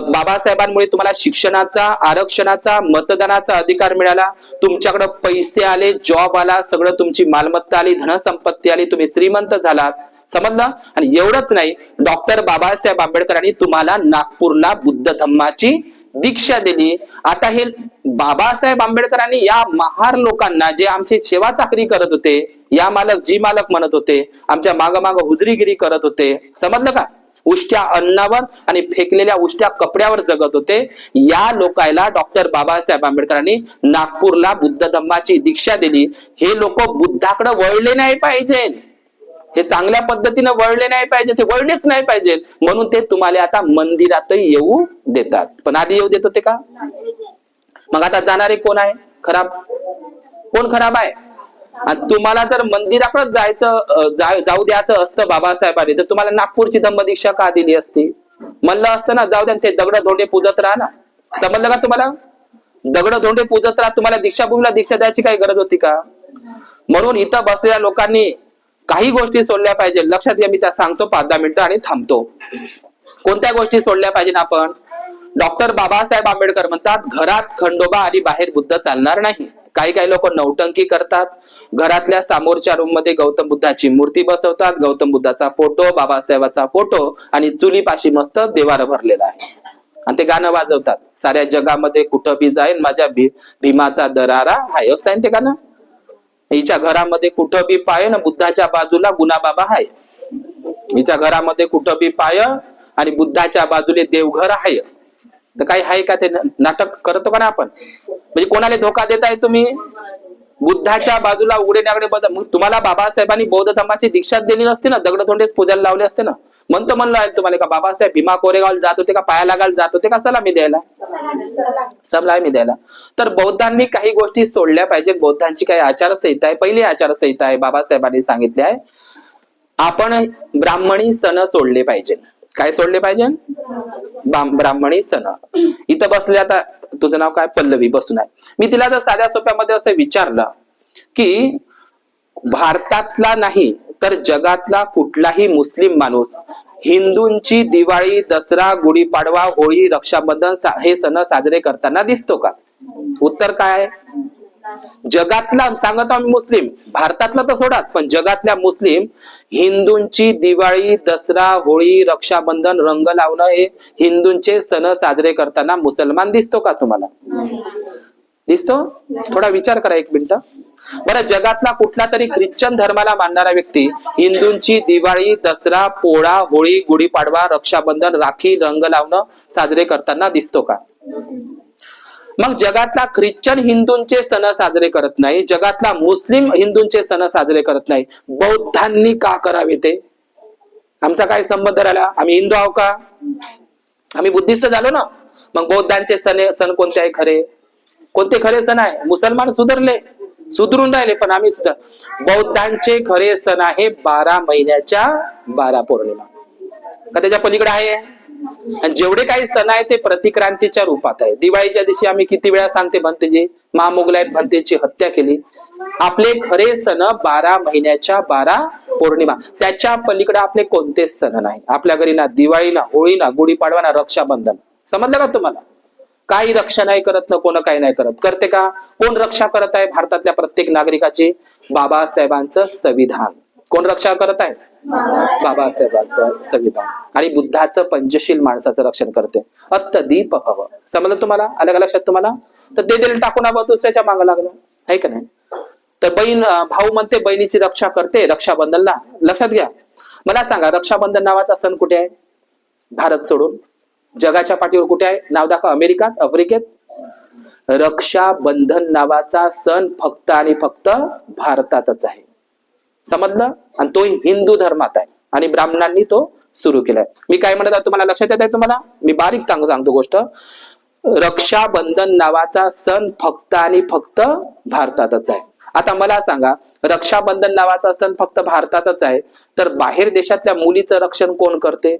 बाबासाहेबांमुळे तुम्हाला शिक्षणाचा, आरक्षणाचा, मतदानाचा अधिकार मिळाला, तुमच्याकडे पैसे आले, जॉब आला, सगळं तुमची मालमत्ता आली, धनसंपत्ती आली, तुम्ही श्रीमंत झालात. समजलं? आणि एवढंच नाही, डॉक्टर बाबासाहेब आंबेडकरांनी तुम्हाला नागपूरला बुद्ध धम्माची दीक्षा दिली. आता हे बाबासाहेब आंबेडकरांनी या महार लोकांना, जे आमची सेवा चाकरी करत होते, या मालक जी मालक म्हणत होते, आमच्या माग हुजरीगिरी करत होते, समजलं का? उष्ट्या अन्नावर आणि फेकलेल्या उष्ट्या कपड्यावर जगत होते, या लोकायला डॉक्टर बाबासाहेब आंबेडकरांनी नागपूरला बुद्ध धम्माची दीक्षा दिली. हे लोक बुद्धाकडे वळले नाही पाहिजे, हे चांगल्या पद्धतीने वळले नाही पाहिजे, ते वळलेच नाही पाहिजे, म्हणून ते तुम्हाला आता मंदिरातही येऊ देतात. पण आधी येऊ देत होते का? मग आता जाणारे कोण आहे खराब? कोण खराब आहे? आणि तुम्हाला जर मंदिराकडे जाऊ द्यायचं असतं बाबासाहेबांनी, तर तुम्हाला नागपूरची धम्मदीक्षा का दिली असती? म्हणलं असतं ना, जाऊ द्या, ते दगड धोंडे पूजत राहा ना. समजलं का तुम्हाला? दगड धोंडे पूजत राहा, तुम्हाला दीक्षाभूमीला दीक्षा द्यायची काही गरज होती का? म्हणून इथं बसलेल्या लोकांनी काही गोष्टी सोडल्या पाहिजे. लक्षात घ्या, मी त्या सांगतो 5-10 मिनिटं आणि थांबतो. कोणत्या गोष्टी सोडल्या पाहिजे आपण? डॉक्टर बाबासाहेब आंबेडकर म्हणतात, घरात खंडोबा आणि बाहेर बुद्ध चालणार नाही. काही काही लोक नौटंकी करतात, घरातल्या समोरच्या रूम मध्ये गौतम बुद्धाची मूर्ती बसवतात, गौतम बुद्धाचा फोटो, बाबासाहेबाचा फोटो, आणि चुलीपाशी मस्त देवार भरलेला आहे, आणि ते गाणं वाजवतात, साऱ्या जगामध्ये कुठं बी जाईन माझ्या भीमाचा दरारा हाय, असं आहे ते गाणं. हिच्या घरामध्ये कुठं बी पाय ना बुद्धाच्या बाजूला गुणाबाबा हाय, हिच्या घरामध्ये कुठं बी पाय आणि बुद्धाच्या बाजूले देवघर आहे. तर काही आहे का? ते नाटक करतो का ना आपण? म्हणजे कोणाला धोका देताय तुम्ही? बुद्धाच्या बाजूला उघडे नागडे मग तुम्हाला बाबासाहेबांनी बौद्ध धर्माची दीक्षा दिली नसते ना, दगडधोंडेच पूजायला लावले असते ना. म्हणलं आहे तुम्हाला का बाबासाहेब भीमा कोरेगावला जात होते का, पाया लागायला जात होते का सलामी द्यायला? सलामी द्यायला. तर बौद्धांनी काही गोष्टी सोडल्या पाहिजे. बौद्धांची काही आचारसंहिता आहे, पहिली आचारसंहिता आहे, बाबासाहेबांनी सांगितले आहे, आपण ब्राह्मणी सण सोडले पाहिजे. काय सोडले पाहिजे? ब्राह्मणी सण. इथं बसले, आता तुझं नाव काय? पल्लवी बसून आहे. मी तिला जर साध्या सोप्यामध्ये असं विचारलं की भारतातला नाही तर जगातला कुठलाही मुस्लिम माणूस हिंदूंची दिवाळी, दसरा, गुढीपाडवा, होळी, रक्षाबंधन हे सण साजरे करताना दिसतो का? उत्तर काय आहे? जगातला सांगतो आम्ही मुस्लिम, भारतातला तर सोडाच, पण जगातल्या मुस्लिम हिंदूंची दिवाळी, दसरा, होळी, रक्षाबंधन, रंग लावणं हे हिंदूंचे सण साजरे करताना मुसलमान दिसतो का तुम्हाला? दिसतो? थोडा विचार करा एक मिनिट बरं. जगातला कुठला तरी ख्रिश्चन धर्माला मानणारा व्यक्ती हिंदूंची दिवाळी, दसरा, पोळा, होळी, गुढीपाडवा, रक्षाबंधन, राखी, रंग लावणं साजरे करताना दिसतो का? मग जगातला ख्रिश्चन हिंदूंचे सण साजरे करत नाही, जगातला मुस्लिम हिंदूंचे सण साजरे करत नाही, बौद्धांनी का करावे ते? आमचा काय संबंध राहिला? आम्ही हिंदू आहो का? आम्ही बुद्धिस्ट झालो ना. मग बौद्धांचे सण कोणते आहे खरे? कोणते खरे सण आहे? मुसलमान सुधरून राहिले, पण आम्ही सुद्धा. बौद्धांचे खरे सण आहे 12 महिन्याच्या 12 पौर्णिमा. का त्याच्या पलीकडे आहे? आणि जेवढे काही सण आहे ते प्रतिक्रांतीच्या रूपात आहे. दिवाळीच्या दिवशी आम्ही किती वेळा सांगते, भंतेजी महामोगलाईत भंतेची हत्या केली. आपले खरे सण 12 महिन्याच्या 12 पौर्णिमा, त्याच्या पलीकडे आपले कोणतेच सण नाही. आपल्या घरी ना दिवाळी, ना होळी, ना गुढीपाडवा, ना रक्षाबंधन. समजलं का तुम्हाला? काही रक्षा नाही करत ना कोण काही नाही करत. करते का? कोण रक्षा करत आहे भारतातल्या प्रत्येक नागरिकाची? बाबासाहेबांचं संविधान. कोण रक्षा करत आहे? बाबासाहेबांचं संविधान. आणि बुद्धाचं पंचशील माणसाचं रक्षण करते. अत्तदीप हवं. समजलं तुम्हाला? आलं का लक्षात तुम्हाला? तर ते दिल टाकून आपण दुसऱ्याच्या मागं लागलो, आहे का नाही? तर भाऊ म्हणते बहिणीची रक्षा करते रक्षाबंधनला. लक्षात घ्या. मला सांगा, रक्षाबंधन नावाचा सण कुठे आहे भारत सोडून? जगाच्या पाठीवर कुठे आहे? नाव दाखवा. अमेरिकात, आफ्रिकेत? रक्षाबंधन नावाचा सण फक्त आणि फक्त भारतातच आहे. समजलं? आणि तो हिंदू धर्मात आहे आणि ब्राह्मणांनी तो सुरू केलंय. मी काय म्हणत आहे तुम्हाला लक्षात येत आहे? तुम्हाला मी बारीक सांगतो गोष्ट. रक्षाबंधन नावाचा सण फक्त आणि फक्त भारतातच आहे. आता मला सांगा, रक्षाबंधन नावाचा सण फक्त भारतातच आहे, तर बाहेर देशातल्या मुलीचं रक्षण कोण करते?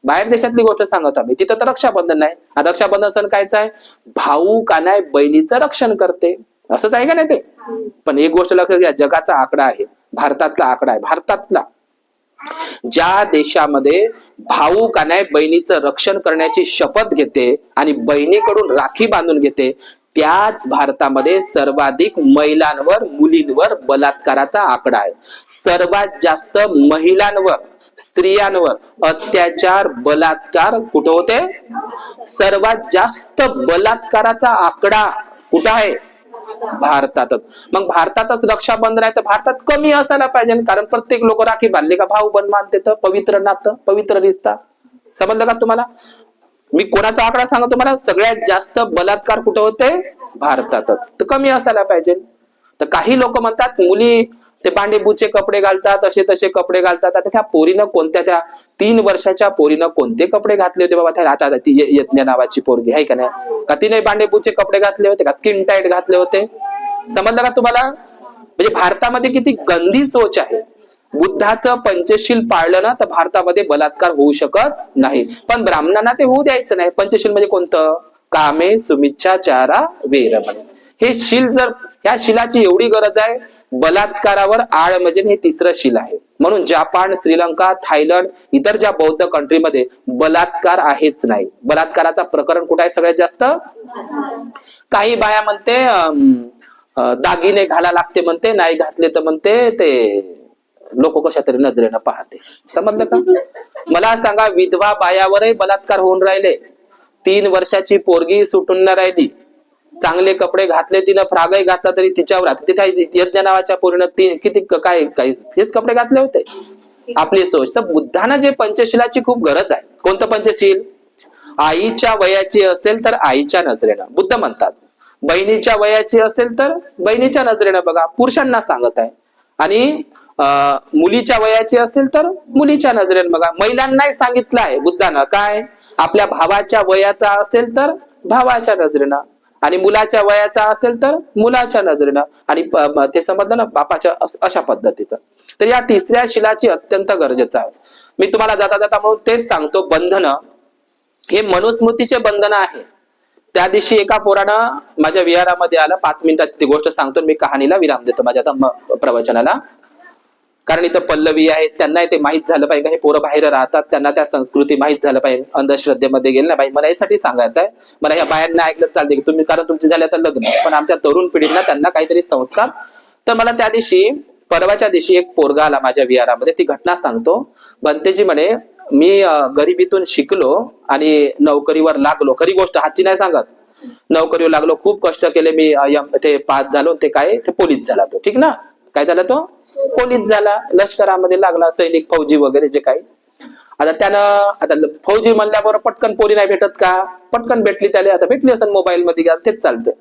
बाहेर देशातली गोष्ट सांगत आम्ही, तिथं तर रक्षाबंधन नाही. रक्षाबंधन सण कायचा आहे? भाऊ का नाही बहिणीचं रक्षण करते, असंच आहे का नाही ते? पण एक गोष्ट लक्षात घ्या, जगाचा आकडा आहे, भारतातला आकडा आहे. भारतातला ज्या देशामध्ये भाऊ का नाही बहिणीचं रक्षण करण्याची शपथ घेते आणि बहिणीकडून राखी बांधून घेते, त्याच भारतामध्ये सर्वाधिक महिलांवर मुलींवर बलात्काराचा आकडा आहे. सर्वात जास्त महिलांवर स्त्रियांवर अत्याचार बलात्कार कुठं होते? सर्वात जास्त बलात्काराचा आकडा कुठं आहे? भारतातच. मग भारतातच रक्षाबंधन आहे तर भारतात कमी असायला पाहिजे, कारण प्रत्येक लोक राखी बांधले का भाऊ बन मानते, तर पवित्र नातं, पवित्र रिश्ता. समजलं का तुम्हाला? मी कोणाचा आकडा सांगा तुम्हाला, सगळ्यात जास्त बलात्कार कुठं होते? भारतातच. तर कमी असायला पाहिजे. तर काही लोक म्हणतात मुली ते बांडेबुचे कपडे घालतात, असे तसे कपडे घालतात. आता त्या पोरीनं कोणत्या, त्या 3 वर्षाच्या पोरीनं कोणते कपडे घातले होते बाबा? त्या आता ती यज्ञ नावाची पोरगी आहे का नाही, का तिने बांडेबुचे कपडे घातले होते का? स्किन टाईट घातले होते? समजलं का तुम्हाला? म्हणजे भारतामध्ये किती गंदी सोच आहे. बुद्धाचं पंचशील पाळलं ना तर भारतामध्ये बलात्कार होऊ शकत नाही, पण ब्राह्मणांना ते होऊ द्यायचं नाही. पंचशील म्हणजे कोणतं? कामे सुमिच्छाचारा वेरमणी. हे शील, जर ह्या शिलाची एवढी गरज आहे, बलात्कारावर आळ म्हणजे हे 3रं शील आहे. म्हणून जपान, श्रीलंका, थायलंड, इतर ज्या बौद्ध कंट्रीमध्ये बलात्कार आहेच नाही. बलात्काराचा प्रकरण कुठे आहे सगळ्यात जास्त? काही बाया म्हणते दागिने घाला लागते म्हणते, नाही घातले तर म्हणते ते लोक कशा तरी नजरेनं पाहते. समजलं का? मला सांगा, विधवा बायावरही बलात्कार होऊन राहिले. 3 वर्षाची पोरगी सुटून न राहिली, चांगले कपडे घातले, तिनं फ्रागही घातला तरी तिच्यावर, तिथे यज्ञ नावाच्या पोरीनं किती काय काय हेच कपडे घातले होते. आपली सोच. तर बुद्धानं जे पंचशीलाची खूप गरज आहे. कोणतं पंचशील? आईच्या वयाची असेल तर आईच्या नजरेनं बुद्ध म्हणतात, बहिणीच्या वयाची असेल तर बहिणीच्या नजरेनं बघा, पुरुषांना सांगत आहे. आणि मुलीच्या वयाची असेल तर मुलीच्या नजरेनं बघा. महिलांनाही सांगितलं आहे बुद्धानं, काय? आपल्या भावाच्या वयाचा असेल तर भावाच्या नजरेनं, आणि मुलाच्या वयाचा असेल तर मुलाच्या नजरेनं, आणि ते समजलं ना बापाच्या, अशा पद्धतीचं. तर या 3ऱ्या शिलाची अत्यंत गरजेचं आहे. मी तुम्हाला जाता जाता म्हणून तेच सांगतो, बंधन हे मनुस्मृतीचे बंधन आहे. त्या दिवशी एका पोरानं माझ्या विहारामध्ये आलं, 5 मिनिटात ती गोष्ट सांगतो, मी कहाणीला विराम देतो माझ्या धम्म प्रवचनाला. कारण इथं पल्लवी आहे, त्यांना ते माहित झालं पाहिजे का हे पोरं बाहेर राहतात, त्यांना त्या संस्कृती माहित झालं पाहिजे, अंधश्रद्धेमध्ये गेले ना पाहिजे. मला यासाठी सांगायचं आहे, मला ह्या बायांना ऐकलं चालते की तुम्ही, कारण तुमचे झाले आता लग्न, पण आमच्या तरुण पिढीला त्यांना काहीतरी संस्कार. तर मला त्या दिवशी, परवाच्या दिवशी एक पोरगा आला माझ्या विहारामध्ये, ती घटना सांगतो. बनतेजी म्हणे, मी गरिबीतून शिकलो आणि नोकरीवर लागलो. खरी गोष्ट, हातची नाही सांगत. नोकरीवर लागलो, खूप कष्ट केले मी, ते पास झालो, ते काय, ते पोलीस झाला तो. ठीक ना? काय झाला तो? पोलीस झाला, लष्करामध्ये लागला, सैनिक, फौजी वगैरे जे काही. आता त्यानं, आता फौजी म्हणल्याबरोबर पटकन पोरी नाही भेटत का? पटकन भेटली त्याला, आता भेटली असं मोबाईल मध्ये, तेच चालतं.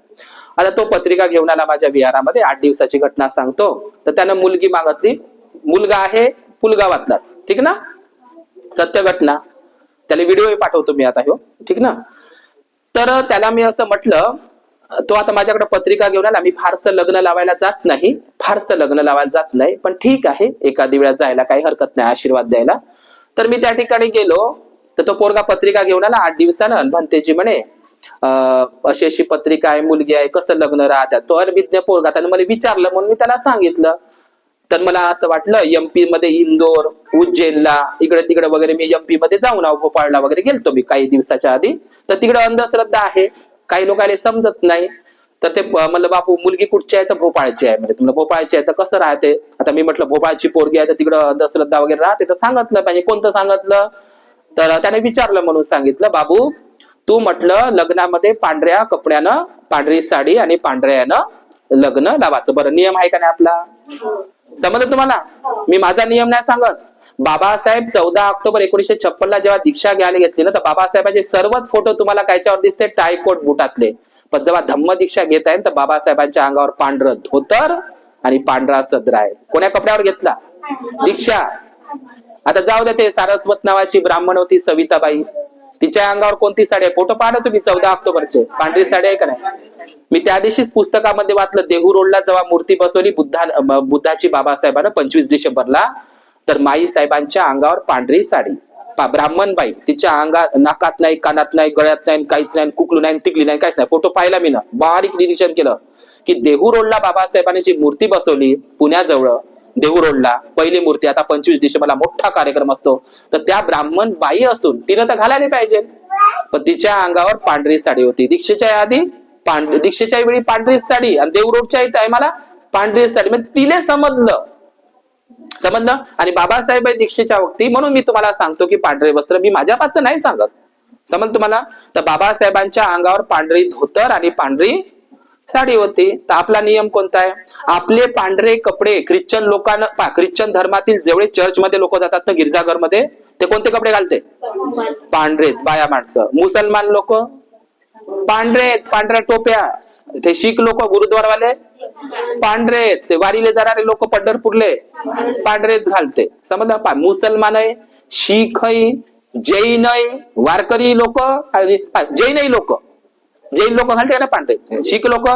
आता तो पत्रिका घेऊन आला माझ्या विहारामध्ये, 8 दिवसाची घटना सांगतो. तर त्यानं मुलगी मागितली, मुलगा आहे पुलगावातलाच, ठीक ना, सत्य घटना. त्याला व्हिडिओ पाठवतो मी आता, हो ठीक ना. तर त्याला मी असं म्हटलं, तो आता माझ्याकडे पत्रिका घेऊन आला, मी फारसं लग्न लावायला जात नाही, पण ठीक आहे, एखादी वेळा जायला काही हरकत नाही, आशीर्वाद द्यायला. तर मी त्या ठिकाणी गेलो, तर तो पोरगा पत्रिका घेऊन आला 8 दिवसानं. भंतेजी म्हणे, अशी अशी पत्रिका आहे, मुलगी आहे, कसं लग्न राहतात. तो अरविज्ञ पोरगा, त्याने मला विचारलं म्हणून मी त्याला सांगितलं. तर मला असं वाटलं, एमपी मध्ये इंदोर, उज्जैनला, इकडे तिकडे वगैरे मी एमपी मध्ये जाऊन भोपाळला वगैरे गेलतो मी काही दिवसाच्या आधी. तर तिकडे अंधश्रद्धा आहे, काही लोकांना समजत नाही. तर ते म्हणलं, बापू मुलगी कुठची आहे? तर भोपाळची आहे. म्हणजे तुम्हाला भोपाळची आहे तर कसं राहते? आता मी म्हटलं भोपाळची पोरगी आहे तर तिकडं अंधश्रद्धा वगैरे राहते, तर सांगितलं पाहिजे. कोणतं सांगितलं? तर त्याने विचारलं म्हणून सांगितलं, बाबू तू म्हटलं लग्नामध्ये पांढऱ्या कपड्यानं, पांढरी साडी आणि पांढऱ्यानं लग्न लावायचं. बरं, नियम आहे का नाही आपला? समजलं तुम्हाला? मी माझा नियम नाही सांगत. बाबासाहेब 14 ऑक्टोबर 1956 ला जेव्हा दीक्षा घ्यायला घेतली ना, तर बाबासाहेबांचे सर्वच फोटो तुम्हाला कायच्यावर दिसते? टायकोट बुटातले. पण जेव्हा धम्म दीक्षा घेत आहे तर बाबासाहेबांच्या अंगावर पांढरं धोतर आणि पांढरा सदरा आहे. कोण्या कपड्यावर घेतला दीक्षा? आता जाऊ द्या, ते सारस्वत नावाची ब्राह्मण होती सविताबाई, तिच्या अंगावर कोणती साडी आहे? फोटो पाहा ना तुम्ही 14 ऑक्टोबरचे, पांढरी साडी आहे का नाही? मी त्या दिवशीच पुस्तकामध्ये वाचलं, देहू रोडला जेव्हा मूर्ती बसवली बुद्धाची बाबासाहेबांना 25 डिसेंबरला, तर माई साहेबांच्या अंगावर पांढरी साडी, ब्राह्मण बाई, तिच्या अंगात नाकात नाही, कानात नाही, गळ्यात नाही, काहीच नाही, कुकलू नाही, टिकली नाही, काहीच नाही. फोटो पाहिला मी ना, बारीक निरीक्षण केलं की देहू रोडला बाबासाहेबांनी जी मूर्ती बसवली पुण्याजवळ देहू रोडला, पहिली मूर्ती, आता 25 डिसेंबरला मोठा कार्यक्रम असतो, तर त्या ब्राह्मण बाई असून तिनं तर घालायला पाहिजे, पण तिच्या अंगावर पांढरी साडी होती. दीक्षेच्या आधी दीक्षेच्या वेळी पांढरी साडी आणि देहू रोडच्या टायमाला पांढरी साडी, म्हणजे तिले समजलं. आणि बाबासाहेब दीक्षेच्या वक्ती, म्हणून मी तुम्हाला सांगतो की पांढरे वस्त्र, मी माझ्या पाचचं नाही सांगत, समज तुम्हाला. तर बाबासाहेबांच्या अंगावर पांढरी धोतर आणि पांढरी साडी होती. तर आपला नियम कोणता आहे? आपले पांढरे कपडे ख्रिश्चन लोकांना, ख्रिश्चन धर्मातील जेवढे चर्च मध्ये लोक जातात ना, गिरजाघर मध्ये, ते कोणते कपडे घालते? पांढरेच, बाया माणसं. मुसलमान लोक पांढरेच, पांढऱ्या टोप्या. ते शीख लोक गुरुद्वारवाले पांढरेच, ते वारीले जाणारे लोक पंढरपूरले पांढरेच घालते, समजलं. मुसलमान आहे, शीख आहे, जैन आहे, वारकरी लोक, जैन लोक घालते ना पांढरे. शीख लोक,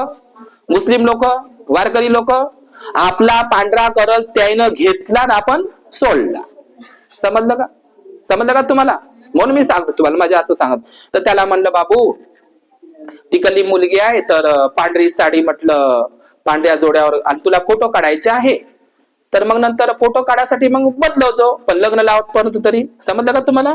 मुस्लिम लोक, वारकरी लोक. आपला पांढरा करल त्यानं घेतला ना आपण सोडला, समजलं का तुम्हाला? म्हणून मी सांगतो तुम्हाला, माझ्या आजचं सांगत. तर त्याला म्हणलं, बाबू तिकडली मुलगी आहे, तर पांढरी साडी, म्हटलं पांढऱ्या जोड्यावर, आणि तुला फोटो काढायचे आहे, तर मग नंतर फोटो काढायसाठी मग बदलवतो, पण लग्न लावत परंतु तरी, समजलं का तुम्हाला?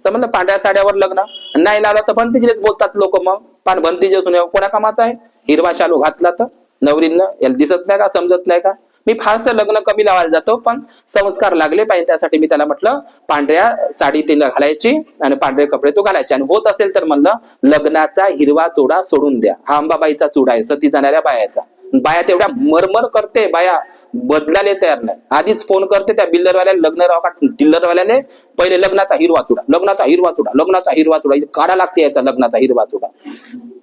समजलं. पांढऱ्या साड्यावर लग्न नाही लावलं तर भंतीजेच बोलतात लोक. मग पण भंतीजे असून कोणा कामाचा आहे? हिरवा शालू घातला तर नवरीनं, याला दिसत नाही का, समजत नाही का? मी फारसं लग्न कमी लावायला जातो, पण संस्कार लागले पाहिजे, त्यासाठी मी त्याला म्हटलं पांढऱ्या साडी तिला घालायची आणि पांढरे कपडे तो घालायचे, आणि होत असेल तर म्हणलं लग्नाचा हिरवा चुडा सोडून द्या. हा अंबाबाईचा चुडा आहे, सती जाणाऱ्या बायाचा. बाया तेवढ्या मरमर करते, बाया बदलाले तयार नाही. आधीच फोन करते त्या बिल्डरवाल्याला, लग्न राव का डिल्लरवाल्याने, पहिले लग्नाचा हिरवा चुडा, लग्नाचा हिरवा चुडा, लग्नाचा हिरवा चुडा काढा लागते, याचा लग्नाचा हिरवा चुडा.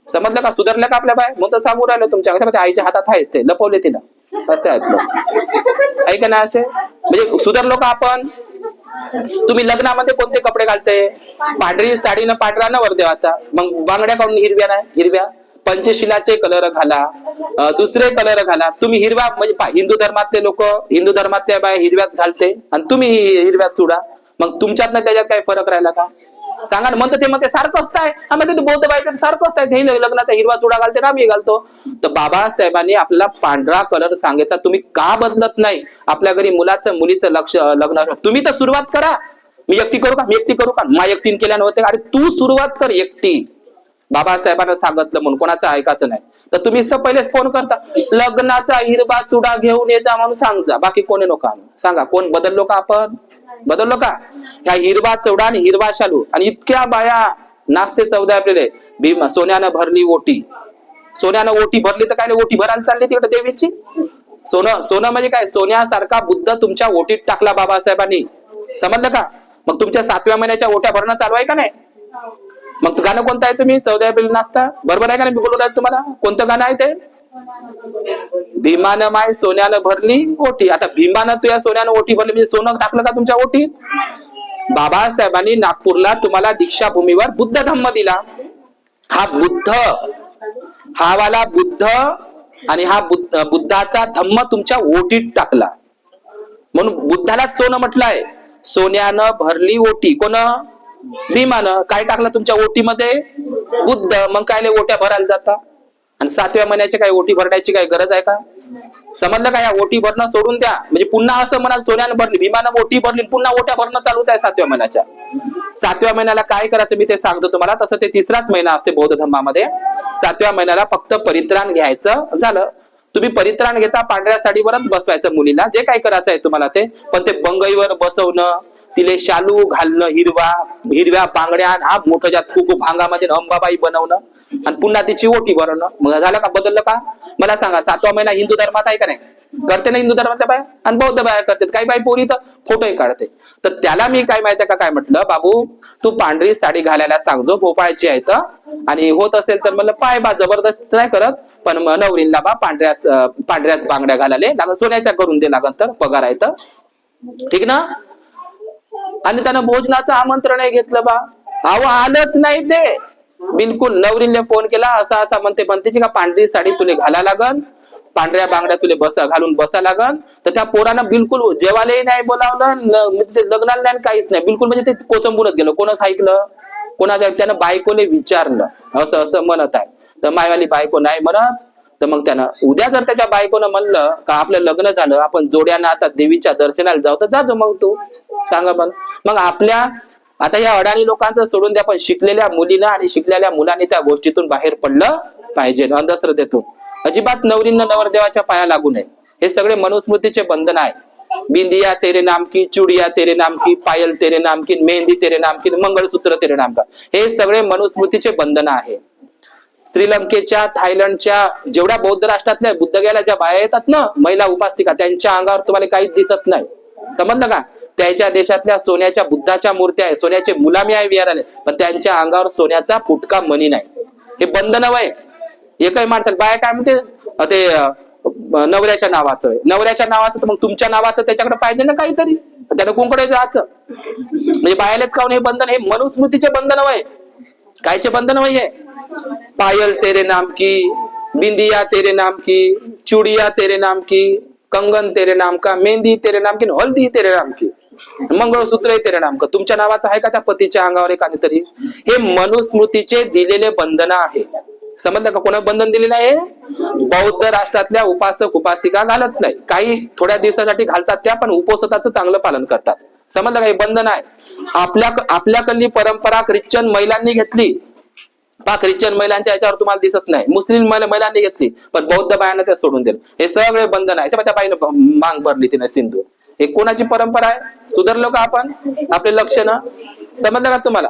समजलं का? सुधारलं का आपल्या बाय? मग तर सांगू राहिलो तुमच्या आईच्या हातात आहेच, ते लपवले तिला असते ऐका ना, असे म्हणजे सुधारलो का आपण? तुम्ही लग्नामध्ये कोणते कपडे घालते? पांढरी साडीनं पांढरा न वर देवाचा, मग बांगड्या काढून हिरव्या नाही, हिरव्या पंचशिलाचे कलर घाला, दुसरे कलर घाला. तुम्ही हिरवा, म्हणजे हिंदू धर्मातले लोक, हिंदू धर्मातल्या बाया हिरव्याच घालते, आणि तुम्ही हिरव्याच चुडा, मग तुमच्यात त्याच्यात काही फरक राहिला का? सांगा ना. म्हणतो ते म्हणते सारखंच आहे, हा म्हणते तू बौद्ध बायचं सारखंच आहे, हे लग्नाचा हिरवा चुडा घालते ना, मी घालतो. तर बाबासाहेबांनी आपल्याला पांढरा कलर सांगितला, तुम्ही का बदलत नाही? आपल्या घरी मुलाचं मुलीचं लग्न, तुम्ही तर सुरुवात करा. मी एकटी करू का? मी एकटी करू का? मा एकटीन केल्यानं होते. अरे तू सुरुवात कर एकटी. बाबासाहेबांना सांगितलं म्हणून कोणाचं ऐकायचं नाही. तर तुम्हीच तर पहिलेच फोन करता, लग्नाचा हिरवा चुडा घेऊन ये जा म्हणून सांग जा, बाकी कोणी नको आणू. सांगा कोण बदललो का? आपण बदललो का? ह्या हिरवा चौडा आणि हिरवा शालू, आणि इतक्या बाया नाचते 14 एप्रिल भीमा सोन्यानं भरली ओटी. सोन्यानं ओटी भरली तर काय ओटी भरायला चालली तिकडे देवीची? सोनं म्हणजे काय? सोन्यासारखा बुद्ध तुमच्या ओटीत टाकला बाबासाहेबांनी, समजलं का? मग तुमच्या 7व्या महिन्याच्या ओट्या भरणं चालू आहे का नाही? मग गाणं कोणतं आहे? तुम्ही 14 एप्रिल नाचता, बरोबर आहे का नाही? मी बोलून राहील तुम्हाला, कोणतं गाणं आहे ते? भीमानं माय सोन्यानं भरली ओटी. आता भीमानं तुझ्या सोन्यानं ओटी भरली म्हणजे सोनं टाकलं का तुमच्या ओटीत? बाबासाहेबांनी नागपूरला तुम्हाला दीक्षाभूमीवर बुद्ध धम्म दिला. हा बुद्ध, हा वाला बुद्ध आणि हा बुद्धाचा धम्म तुमच्या ओटीत टाकला, म्हणून बुद्धाला सोनं म्हटलंय. सोन्यानं भरली ओटी, कोण? भीमानं. काय टाकलं तुमच्या ओटीमध्ये? बुद्ध. मग काय ओट्या भरायला जाता? आणि 7व्या महिन्याची काय ओटी भरण्याची काय गरज आहे का? समजलं का? या ओटी भरणं सोडून द्या. म्हणजे पुन्हा असं म्हणा सोन्यानं भरली, भीमानं ओटी भरली, पुन्हा ओट्या भरणं चालूच आहे 7व्या महिन्याच्या. 7व्या महिन्याला काय करायचं मी ते सांगतो तुम्हाला. तसं ते 3राच महिना असते बौद्ध धर्मामध्ये. 7व्या महिन्याला फक्त परित्राण घ्यायचं, झालं. तुम्ही परित्राण घेता, पांढऱ्या साडीवरच बसवायचं मुलीला, जे काय करायचं आहे तुम्हाला ते. पण ते बंगईवर बसवणं, तिले शालू घालणं, हिरव्या बांगड्या, हा मोठं ज्यात कुकू भांगामध्ये अंबाबाई बनवणं, आणि पुन्हा तिची ओटी भरणं. मग झालं का? बदललं का? मला सांगा. 7वा महिना हिंदू धर्मात आहे का नाही? करते ना हिंदू धर्मातल्या बाया, आणि बौद्ध बाया करतात. काही बाई पोरी तर फोटोही काढते. तर त्याला मी काय माहितीये का काय म्हटलं, बाबू तू पांढरी साडी घालायला सांगजो, भोपाळची आहे तर, आणि होत असेल तर म्हणलं पाय बा, जबरदस्त नाही करत, पण नवरीला बा पांढऱ्याच बांगड्या घालायला लागत, सोन्याच्या करून दे लागत तर, पगार आहे तर, ठीक ना? आणि त्यानं भोजनाचं आमंत्रणही घेतलं बा, अहो आलंच नाही ते बिलकुल. नवरीने फोन केला, असा असा म्हणते, म्हणते का पांढरी साडी तुले घाला लागन, पांढऱ्या बांगड्या तुले घालून बसा लागन. तर त्या पोरानं बिलकुल जेवायलाही नाही बोलावलं, लग्नाला नाही, काहीच नाही बिलकुल. म्हणजे ते कोचंबूनच गेलं. कोणाच ऐकलं, कोणाचं? त्यानं बायकोने विचारलं, असं असं म्हणत आहे. तर मायवाली बायको नाही म्हणत. तर मग त्यानं उद्या जर त्याच्या बायकोनं म्हणलं का आपलं लग्न झालं, आपण जोड्यानं आता देवीच्या दर्शनाला जाऊ, तर जाजो मग तू सांगा. पण मग आपल्या आता या अडाणी लोकांचं सोडून द्या, पण शिकलेल्या मुलीनं आणि शिकलेल्या मुलांनी त्या गोष्टीतून बाहेर पडलं पाहिजे, अंधश्रद्धेतून. अजिबात नवरीनं नवरदेवाच्या पाया लागू नये. हे सगळे मनुस्मृतीचे बंधन आहे. बिंदिया तेरे नाम की, चुडिया तेरे नाम की, पायल तेरे नाम की, मेहंदी तेरे नाम की, मंगळसूत्र तेरे नाम का, हे सगळे मनुस्मृतीचे बंधन आहे. श्रीलंकेच्या, थायलंडच्या, जेवढ्या बौद्ध राष्ट्रातल्या बुद्धगयाला ज्या बाया येतात ना, महिला उपासिका, त्यांच्या अंगावर तुम्हाला काहीच दिसत नाही, समजलं का? त्याच्या देशातल्या सोन्याच्या बुद्धाच्या मूर्त्या आहे, सोन्याचे मुलामी आहे विहाराले, पण त्यांच्या अंगावर सोन्याचा फुटका मणी नाही. हे बंधन आहे. एकही माणसाला बाया काय म्हणते, ते नवऱ्याच्या नावाचं, नवऱ्याच्या नावाचं, तर मग तुमच्या नावाचं त्याच्याकडे पाहिजे ना काहीतरी, त्यानं कुंकडे जायचं. म्हणजे बायालाच काऊन हे बंधन? हे मनुस्मृतीचे बंधन आहे. कायचे बंधन आहे? पायल तेरे नाम की, बिंदिया तेरे नाम की, चुडिया तेरे नाम की, कंगन तेरे नाम का, मेहंदी तेरे नाम की, हल्दी तेरे नाम की, मंगळसूत्र तेरे नाम का. तुमच्या नावाचं आहे का त्या पतीच्या अंगावर एखादी तरी? हे मनुस्मृतीचे दिलेले बंधन आहे. समजलं का? कोणा बंधन दिलेलं आहे? बौद्ध राष्ट्रातल्या उपासक उपासिका घालत नाही, काही थोड्या दिवसासाठी घालतात त्या, पण उपवासाचं चांगलं पालन करतात. समजलं का? हे बंधन आहे. आपल्याकडली परंपरा ख्रिश्चन महिलांनी घेतली, ख्रिश्चन महिलांच्या याच्यावर तुम्हाला दिसत नाही. मुस्लिम महिलांनी घेतली, पण बौद्ध बायांना ते सोडून दिलं. हे सगळे बंधन आहे. त्या बाईनं मांग भरली तिने सिंधू. हे कोणाची परंपरा आहे? सुधारलो का आपण आपले लक्षणं? समजलं का तुम्हाला?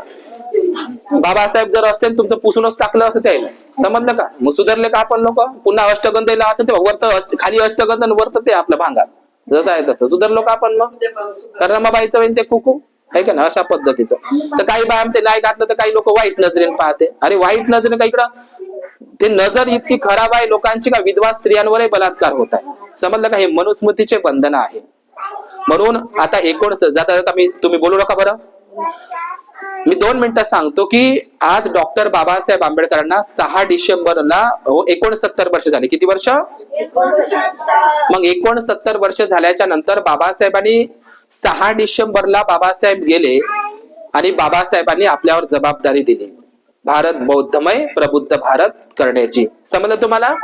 बाबासाहेब जर असते तुमचं पुसूनच टाकलं असं त्याला, समजलं का? मग सुधारले का आपण लोक? पुन्हा अष्टगंध लावायचं ते वरत, खाली अष्टगंध वरत ते आपल्या भांगात, जसं आहे तसं सुधारलो का आपण? मग कर्णमाबाईचं वेन ते कुकू आहे का ना, अशा पद्धतीचं. तर काही बाया ते नाही घातलं तर काही लोक वाईट नजरेने पाहते. अरे वाईट नजरेने का इकडं? ते नजर इतकी खराब आहे लोकांची का विधवा स्त्रियांवरही बलात्कार होत आहे. समजलं का? हे मनुस्मृतीचे बंधन आहे. म्हणून आता जाता जाता तुम्ही बोलू नका बरं, मी 2 मिनिटं सांगतो की आज डॉक्टर बाबासाहेब आंबेडकरांना 6 डिसेंबरला 69 वर्ष झाले. किती वर्ष? मग 69 वर्ष झाल्याच्या नंतर बाबासाहेबांनी 6 डिसेंबरला बाबासाहेब गेले आणि बाबासाहेबांनी आपल्यावर जबाबदारी दिली, भारत बौद्धमय प्रबुद्ध भारत करण्याची. समजलं तुम्हाला?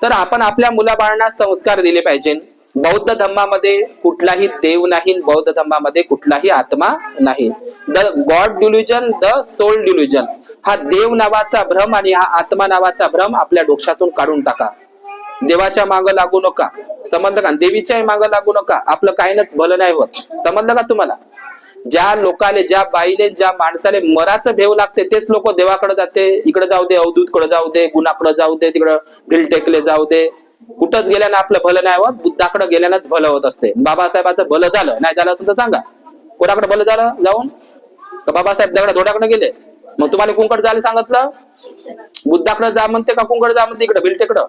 तर आपण आपल्या मुलाबाळांना संस्कार दिले पाहिजे. बौद्ध धर्मामध्ये कुठलाही देव नाही, बौद्ध धर्मामध्ये कुठलाही आत्मा नाही. The god delusion, the soul delusion. हा देव नावाचा भ्रम आणि हा आत्मा नावाचा भ्रम आपल्या डोक्यातून काढून टाका. देवाच्या मागं लागू नका, समजलं का? देवीच्याही मागं लागू नका, आपलं काहीच भलं नाही होत. समजलं का तुम्हाला? ज्या लोकाले, ज्या बाईले, ज्या माणसाले मराचं भेव लागते तेच लोक देवाकडे जाते. इकडे जाऊ दे, अवधूतकडे जाऊ दे, गुणाकडे जाऊ दे, तिकडे भिलटेकले जाऊ दे, कुठंच गेल्यानं आपलं भलं नाही होत. बुद्धाकडे गेल्यानंच भलं होत असते. बाबासाहेबाचं भलं झालं नाही झालं असं तर सांगा, कोणाकडे भलं झालं जाऊन? का बाबासाहेब दगड धोड्याकडे गेले? मग तुम्हाला कुंकड जायला सांगितलं? बुद्धाकडे जा म्हणते का कुंकड जा म्हणते इकडे भिलटेकडं?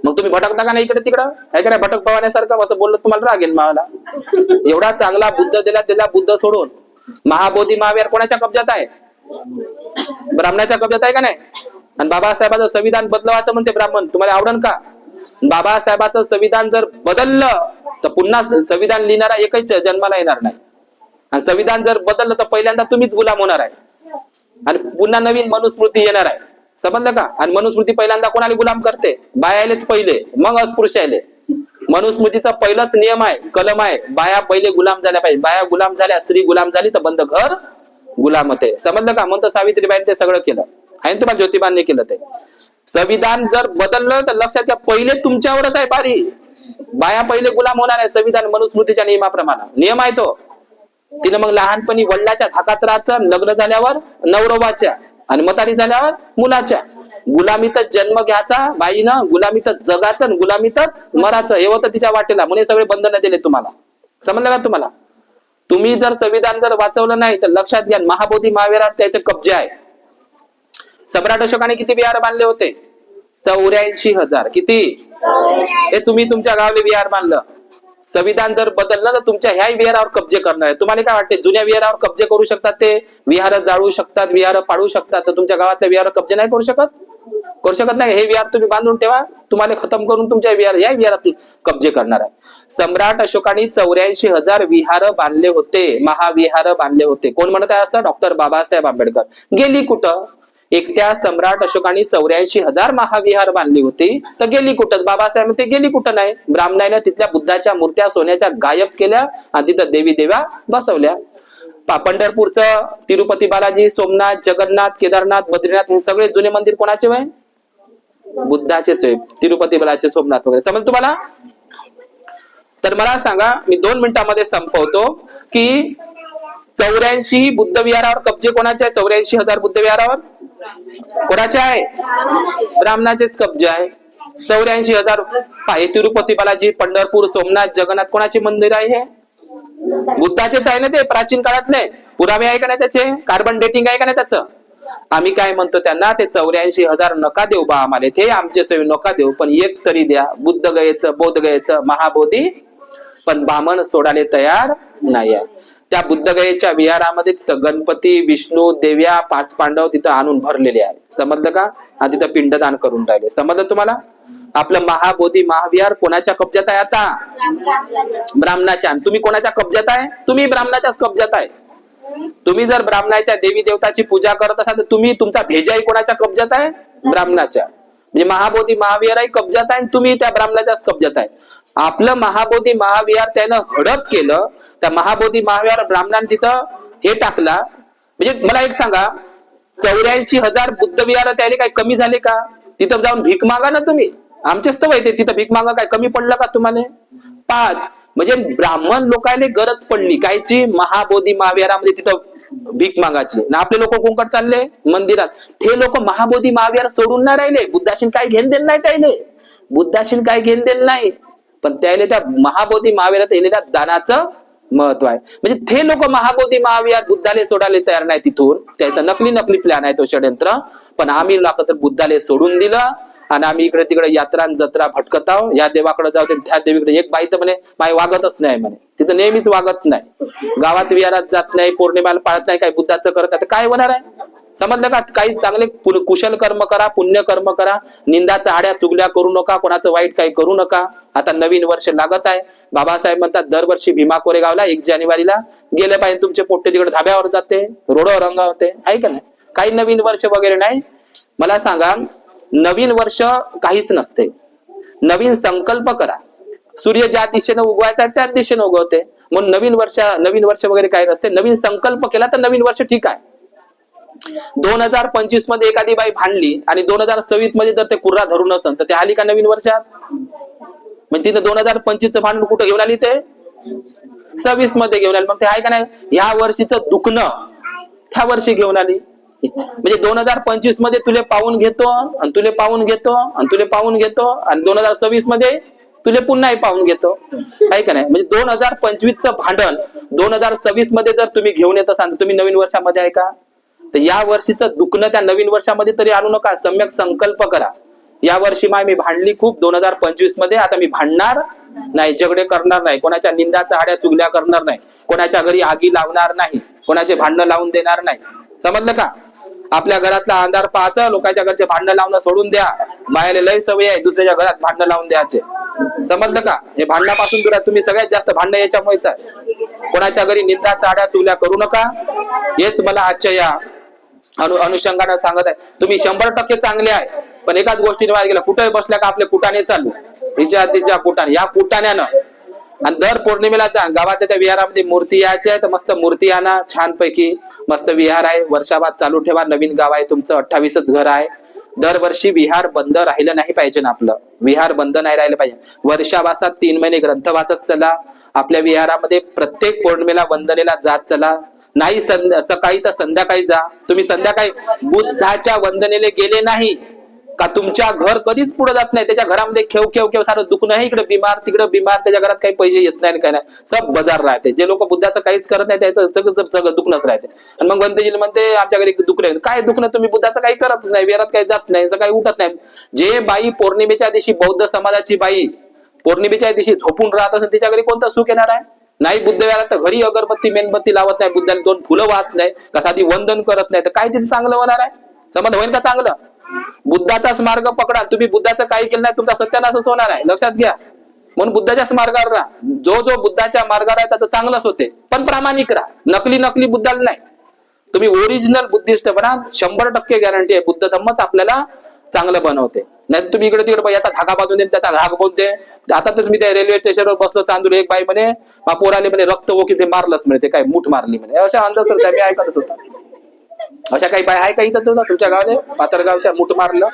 मग तुम्ही भटकता का नाही इकडे तिकडं? आहे का नाही? भटक पवाण्यासारखं असं बोललं तुम्हाला राग येईल मला. एवढा चांगला बुद्ध दिला बुद्ध सोडून महाबोधी महावीर कोणाच्या कब्जात आहे? ब्राह्मणाच्या कब्जात आहे का नाही? आणि बाबासाहेबाचं संविधान बदलवायचं म्हणते ब्राह्मण, तुम्हाला आवडन का? बाबासाहेबाचं संविधान जर बदललं तर पुन्हा संविधान लिहिणारा एकच जन्माला येणार नाही. आणि संविधान जर बदललं तर पहिल्यांदा तुम्हीच गुलाम होणार आहे आणि पुन्हा नवीन मनुस्मृती येणार आहे. समजलं का? आणि मनुस्मृती पहिल्यांदा कोणाला गुलाम करते? बायालेच पहिले, मग अस्पृश्याले. मनुस्मृतीचा पहिलाच नियम आहे, कलम आहे, बाया पहिले गुलाम झाल्या पाहिजे. बाया गुलाम झाल्या, स्त्री गुलाम झाली तर बंद घर गुलाम होते. समजलं का? म्हणतं सावित्रीबाईंनी ते सगळं केलं आहे ना, तुम्हाला ज्योतिबांनी केलं ते. संविधान जर बदललं तर लक्षात घ्या पहिले तुमच्यावरच आहे बारी. बाया पहिले गुलाम होणार आहे संविधान मनुस्मृतीच्या नियमाप्रमाणे. नियम आहे तो. तिनं मग लहानपणी वडिलाच्या धाकात राहायचं, लग्न झाल्यावर नवरोबाच्या आणि म्हातारी झाल्यावर मुलाच्या. गुलामीतच जन्म घ्यायचा बाईनं, गुलामीतच जगाचं आणि गुलामीतच मराचं. हे होतं तिच्या वाटेला, म्हणून सगळे बंधन दिले तुम्हाला. समजलं का तुम्हाला? तुम्ही जर संविधान जर वाचवलं नाही तर लक्षात घ्या महाबोधी महावीरावर त्याचे कब्जे आहे. सम्राट अशोकाने किती विहार बांधले होते? 84,000. किती? हे तुम्ही तुमच्या गावले विहार बांधलं. संविधान जर बदललं तर तुमच्या ह्या विहारावर कब्जे करणार आहे. तुम्हाला काय वाटते, जुन्या विहारावर कब्जे करू शकतात, ते विहार जाळू शकतात, विहार पाडू शकतात, तर तुमच्या गावातल्या विहार कब्जे नाही करू शकत? करू शकत नाही. हे विहार तुम्ही बांधून ठेवा, तुम्हाला खतम करून तुमच्या या विहारातून कब्जे करणार आहे. सम्राट अशोकाने 84,000 विहार बांधले होते, महाविहार बांधले होते. कोण म्हणत आहे असं? डॉक्टर बाबासाहेब आंबेडकर. गेली कुठं? एकट्या सम्राट अशोकाने 84,000 महाविहार बांधली होती, तर गेली कुठं? बाबासाहेब ते गेली कुठं नाही. ब्राह्मणाने तिथल्या बुद्धाच्या मूर्त्या सोन्याच्या गायब केल्या आणि तिथं देवी देव्या बसवल्या. पंढरपूरचं तिरुपती बालाजी, सोमनाथ, जगन्नाथ, केदारनाथ, बद्रीनाथ हे सगळे जुने मंदिर कोणाचे आहे? बुद्धाचेच आहे. तिरुपती बालाजी, सोमनाथ वगैरे. समज तुम्हाला? तर मला सांगा, मी 2 मिनिटांमध्ये संपवतो की 84 बुद्ध विहारावर कब्जे कोणाचे आहे? 84,000 बुद्ध विहारावर कोणाचे आहे? ब्राह्मणाचेच कब्जे आहे. 84,000 तिरुपती बालाजी, पंढरपूर, सोमनाथ, जगन्नाथ कोणाचे मंदिर आहे? हे बुद्धाचेच आहे ना. ते प्राचीन काळातले पुरावे आहे का नाही त्याचे? कार्बन डेटिंग आहे का नाही त्याचं? आम्ही काय म्हणतो त्यांना, ते 84,000 नका देऊ बा आम्हाला, ते आमचे सेवे नका देऊ, पण एक तरी द्या. बुद्ध गयेचं, बौद्ध गयेचं, महाबोधी. पण ब्राह्मण सोडायला तयार नाही आहे. त्या बुद्धगयेच्या विहारामध्ये तिथं गणपती, विष्णू, देव्या, 5 पांडव तिथं आणून भरलेले आहे. समजलं का? आणि तिथं पिंडदान करून राहिले. समजलं तुम्हाला? आपलं महाबोधी महाविहार कोणाच्या कब्जात आहे आता? ब्राह्मणाच्या. तुम्ही कोणाच्या कब्जात आहे? तुम्ही ब्राह्मणाच्याच कब्जात आहे. तुम्ही जर ब्राह्मणाच्या देवी देवताची पूजा करत असाल तर तुम्ही, तुमचा भेजाही कोणाच्या कब्जात आहे? ब्राह्मणाच्या. म्हणजे महाबोधी महाविहारही कब्जात आहे, तुम्ही त्या ब्राह्मणाच्याच कब्जात आहे. आपलं महाबोधी महाविहार त्यानं हडप केलं. त्या महाबोधी महाविहार ब्राह्मणाने तिथं हे टाकला. म्हणजे मला एक सांगा, 84,000 बुद्ध विहार त्याने काय कमी झाले का? तिथं जाऊन भीक मागा ना तुम्ही. आमचेच तर माहिती, तिथं भीक मागा, काय कमी पडलं का तुम्हाला? 5 म्हणजे ब्राह्मण लोकांना गरज पडली कायची? महाबोधी महाविहारामध्ये तिथं भीक मागायची. ना आपले लोक कोणकडे चालले? मंदिरात. ते लोक महाबोधी महाविहार सोडून नाही राहिले. बुद्धाशीन काय घेण देण नाही त्याने, बुद्धाशीन काय घेण देण नाही, पण त्याला त्या महाबोधी महाविहारात येलेल्या दानाचं महत्व आहे. म्हणजे ते लोक महाबोधी महाविहार बुद्धाले सोडायला तयार नाही. तिथून त्याचा नकली प्लॅन आहे तो षडयंत्र. पण आम्ही लोक तर बुद्धाले सोडून दिलं आणि आम्ही इकडे तिकडे यात्रा जत्रा भटकत आहो. या देवाकडे जाऊ, त्या देवीकडे. एक बाई तर म्हणे माय वागतच नाही म्हणे, तिचं नेहमीच वागत नाही, गावात विहारात जात नाही, पौर्णिमाला पाळत नाही, काय बुद्धाचं करत आहे. काय होणार आहे? समजलं का? काही चांगले कुशल कर्म करा, पुण्य कर्म करा, निंदाचा आड्या चुगल्या करू नका, कोणाचं वाईट काही करू नका. आता नवीन वर्ष लागत आहे. बाबासाहेब म्हणतात दरवर्षी भीमा कोरेगावला 1 जानेवारीला गेले पाहिजे. तुमचे पोट्टे तिकडे धाब्यावर जाते, रोडवर रंग होते, आहे का नाही? काही नवीन वर्ष वगैरे नाही. मला सांगा, नवीन वर्ष काहीच नसते. नवीन संकल्प करा. सूर्य ज्या दिशेने उगवायचा आहे त्याच दिशेने उगवते. म्हणून नवीन वर्ष वगैरे काही नसते. नवीन संकल्प केला तर नवीन वर्ष ठीक आहे. 2025 मध्ये एखादी बाई भांडली आणि 2026 मध्ये जर ते कुर्रा धरून असेल तर ते आली का नवीन वर्षात? म्हणजे तिथे 2025चं भांडण कुठं घेऊन आली? ते 26 मध्ये घेऊन आली. मग ते आहे का नाही? ह्या वर्षीचं दुखणं त्या वर्षी घेऊन आली. म्हणजे 2025 मध्ये तुले पाहून घेतो आणि तुले पाहून घेतो आणि तुले पाहून घेतो आणि 2026 मध्ये तुले पुन्हा पाहून घेतो, आहे का नाही? म्हणजे 2025चं भांडण 2026 मध्ये जर तुम्ही घेऊन येत असाल तर तुम्ही नवीन वर्षामध्ये आहे का? तर या वर्षीचं दुखणं त्या नवीन वर्षामध्ये तरी आणू नका. सम्यक संकल्प करा. या वर्षी मी भांडली खूप 2025 मध्ये, आता मी भांडणार नाही, झगडे करणार नाही, कोणाच्या निंदाचा आड्या चुगल्या करणार नाही, कोणाच्या घरी आगी लावणार नाही, कोणाचे भांडणं लावून देणार नाही. समजलं का? आपल्या घरातला अंधार पाहायचं, लोकांच्या घरचे भांडणं लावणं सोडून द्या. बायाला लय सवय आहे दुसऱ्याच्या घरात भांडणं लावून द्यायचे. समजलं का? हे भांडणापासून दूर. तुम्ही सगळ्यात जास्त भांडणं याच्यामुळेच आहे. कोणाच्या घरी निंदा चाड्या चुगल्या करू नका. हेच मला आजच्या या अनुषंगाने सांगत आहे. तुम्ही 100% चांगले आहे, पण एकाच गोष्टीने वाद गेला. कुठे बसल्या का आपले कुटाने चालू, हिच्या तिच्या कुटाने, या कुटाण्यानं. आणि दर पौर्णिमेला जा गावात त्या विहारामध्ये मूर्ती यायची आहे तर मस्त मूर्ती आणा, छानपैकी मस्त विहार आहे. वर्षाबाद चालू ठेवा. नवीन गाव आहे तुमचं, 28च घर आहे. दरवर्षी विहार बंद राहिलं नाही पाहिजे ना. आपलं विहार बंद नाही राहिलं पाहिजे. वर्षावासात 3 महिने ग्रंथ वाचत चला. आपल्या विहारामध्ये प्रत्येक पौर्णिमेला वंदनेला जात चला. नाही सकाळी तर संध्याकाळी जा. तुम्ही संध्याकाळी बुद्धाच्या वंदनेला गेले नाही का तुमच्या घर कधीच पुढे जात नाही. त्याच्या घरामध्ये खेव सारं दुखणं आहे. इकडे बिमार तिकडे बिमार, त्याच्या घरात काही पैसे येत नाही, काय नाही, सब बाजार राहते. जे लोक बुद्धाचं काहीच करत नाही त्याचं सगळं दुखणंच राहते. आणि मग वंदजीला म्हणते आमच्या घरी दुखणं. काय दुखणं? तुम्ही बुद्धाचं काही करत नाही, विहारात काही जात नाही, सकाळी उठत नाही. जे बाई पौर्णिमेच्या दिवशी बौद्ध समाजाची बाई पौर्णिमेच्या दिवशी झोपून राहत असेल तिच्या घरी कोणतं सुख येणार आहे? नाही बुद्ध वेळा तर घरी अगरबत्ती मेणबत्ती लावत नाही, बुद्धाला 2 फुलं वाहत नाही, का साधी वंदन करत नाही, तर काय तिथे चांगलं होणार आहे? समज होईल का चांगलं? बुद्धाचाच मार्ग पकडा तुम्ही, बुद्धाचं काही केलं नाही तुमचा सत्यानाशच होणार आहे, लक्षात घ्या. म्हणून बुद्धाच्याच मार्गावर राहा. जो बुद्धाच्या मार्गावर आहे त्याचं चांगलंच होते, पण प्रामाणिक राहा. नकली बुद्धाला नाही. तुम्ही ओरिजिनल बुद्धिस्ट बना, 100% गॅरंटी आहे बुद्ध धम्मच आपल्याला चांगलं बनवते. नाही तर तुम्ही इकडे तिकडे याचा धागा बांधून दे, त्याचा घाग बोलते. आताच मी त्या रेल्वे स्टेशनवर बसलो चांदूर, एक बाई म्हणे पोराले म्हणे रक्त ओकी ते मारलंच म्हणे, ते काय मूठ मारली म्हणे. अशा अंदाज तर मी ऐकतच होता. अशा काही बाय आहे का इथं तुमच्या गावाले पाथरगावच्या मूठ मारलं?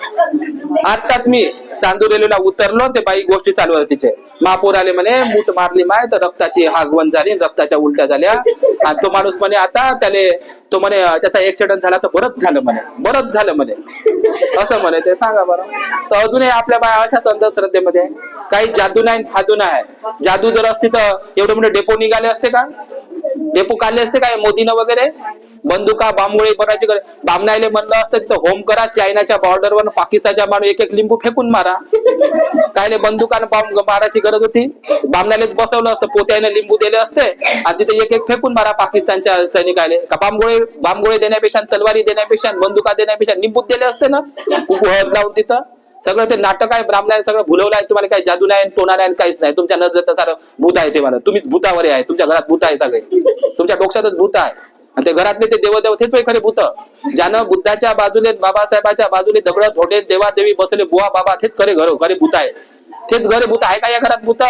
आताच मी चांदूर रेल्वेला उतरलो, ते बाई गोष्टी चालू होत्या तिचे. महापौर आले म्हणे मूठ मारली माय तर रक्ताची हागवण झाली, रक्ताच्या उलट्या झाल्या. आणि तो माणूस म्हणे आता तो म्हणे त्याचा ऍक्सिडेंट झाला तर बरंच झालं म्हणे असं म्हणे. ते सांगा बरं. तर अजूनही आपल्या बाया अशाच अंधश्रद्धेमध्ये काही जादू नाही फादू नाही. जादू जर असती तर एवढे मोठे डेपो निघाले असते का? डेपो काढले असते काय मोदीनं वगैरे? बंदुका बांबोळे बनायचे. बामणायले म्हणलं असतं तिथं होम करा, चायनाच्या बॉर्डरवर पाकिस्तानच्या माणूस एक लिंबू फेकून मारा. कायले बंदुकानं बॉम्ब मारायची गरज होती? बामणायलेच बसवलं असतं, पोत्याने लिंबू दिले असते आणि तिथे एक फेकून मारा पाकिस्तानच्या सैनिकाले. का बांबगोळे देण्यापेक्षा, तलवारी देण्यापेक्षा, बंदुका देण्यापेक्षा लिंबू दिले असते ना हळद लावून तिथं. सगळं ते नाटक आहे, ब्राह्मणाने सगळं भुलवलं आहे. तुम्हाला काही जादू नाही, टोना नाही, काहीच नाही. तुमच्या नजरेत सारं भूत आहे. ते मला तुम्हीच भूतावर आहे. तुमच्या घरात भूत आहे, सगळे तुमच्या डोक्यातच भूत आहे. आणि ते घरातले ते देवदेव तेच खरे भूत. ज्यानं बुद्धाच्या बाजूने बाबासाहेबाच्या बाजूने दगड थोडे देवादेवी बसले बुवा बाबा, तेच खरे घरे भूत आहे. तेच घरे भूत आहे का या घरात भूत?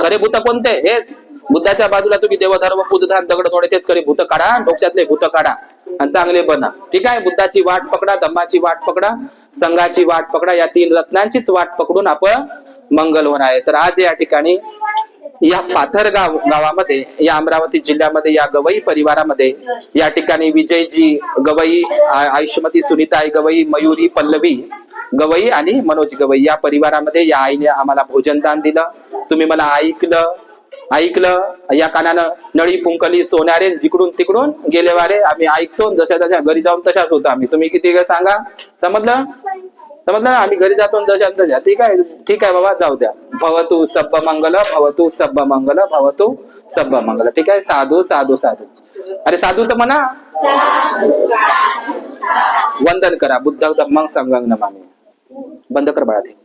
खरे भूत कोणते? हेच बुद्धाच्या बाजूला तुम्ही देवधर्म पूजधान दगड थोडे, तेच खरे भूत काढा, डोक्यातले भूत काढा आणि चांगले बना. ठीक आहे. बुद्धाची वाट पकडा, धम्माची वाट पकडा, संघाची वाट पकडा. या 3 रत्नांचीच वाट पकडून आपण मंगल होणार आहे. तर आज या ठिकाणी या पाथरगाव गावामध्ये, या अमरावती जिल्ह्यामध्ये, या गवई परिवारामध्ये या ठिकाणी विजयजी गवई, आयुष्यमती सुनीताई गवई, मयुरी पल्लवी गवई आणि मनोज गवई या परिवारामध्ये या आईने आम्हाला भोजनदान दिलं. तुम्ही मला ऐकलं या कानानं नळी फुंकली सोनारे, जिकडून तिकडून गेले वारे. आम्ही ऐकतो, जशा त्याच्या घरी जाऊन तशाच होतो आम्ही. तुम्ही किती सांगा, समजलं? आम्ही घरी जातो जशा तशा. ठीक आहे बाबा, जाऊ द्या. भवतु सब्ब मंगल, भवतु सब्ब मंगल, भवतु सब्ब मंगल. ठीक आहे. साधू साधू साधू. अरे साधू तर म्हणा, वंदन करा. बुद्ध धम्मं संघं नमामि. बंद कर बाळा ते.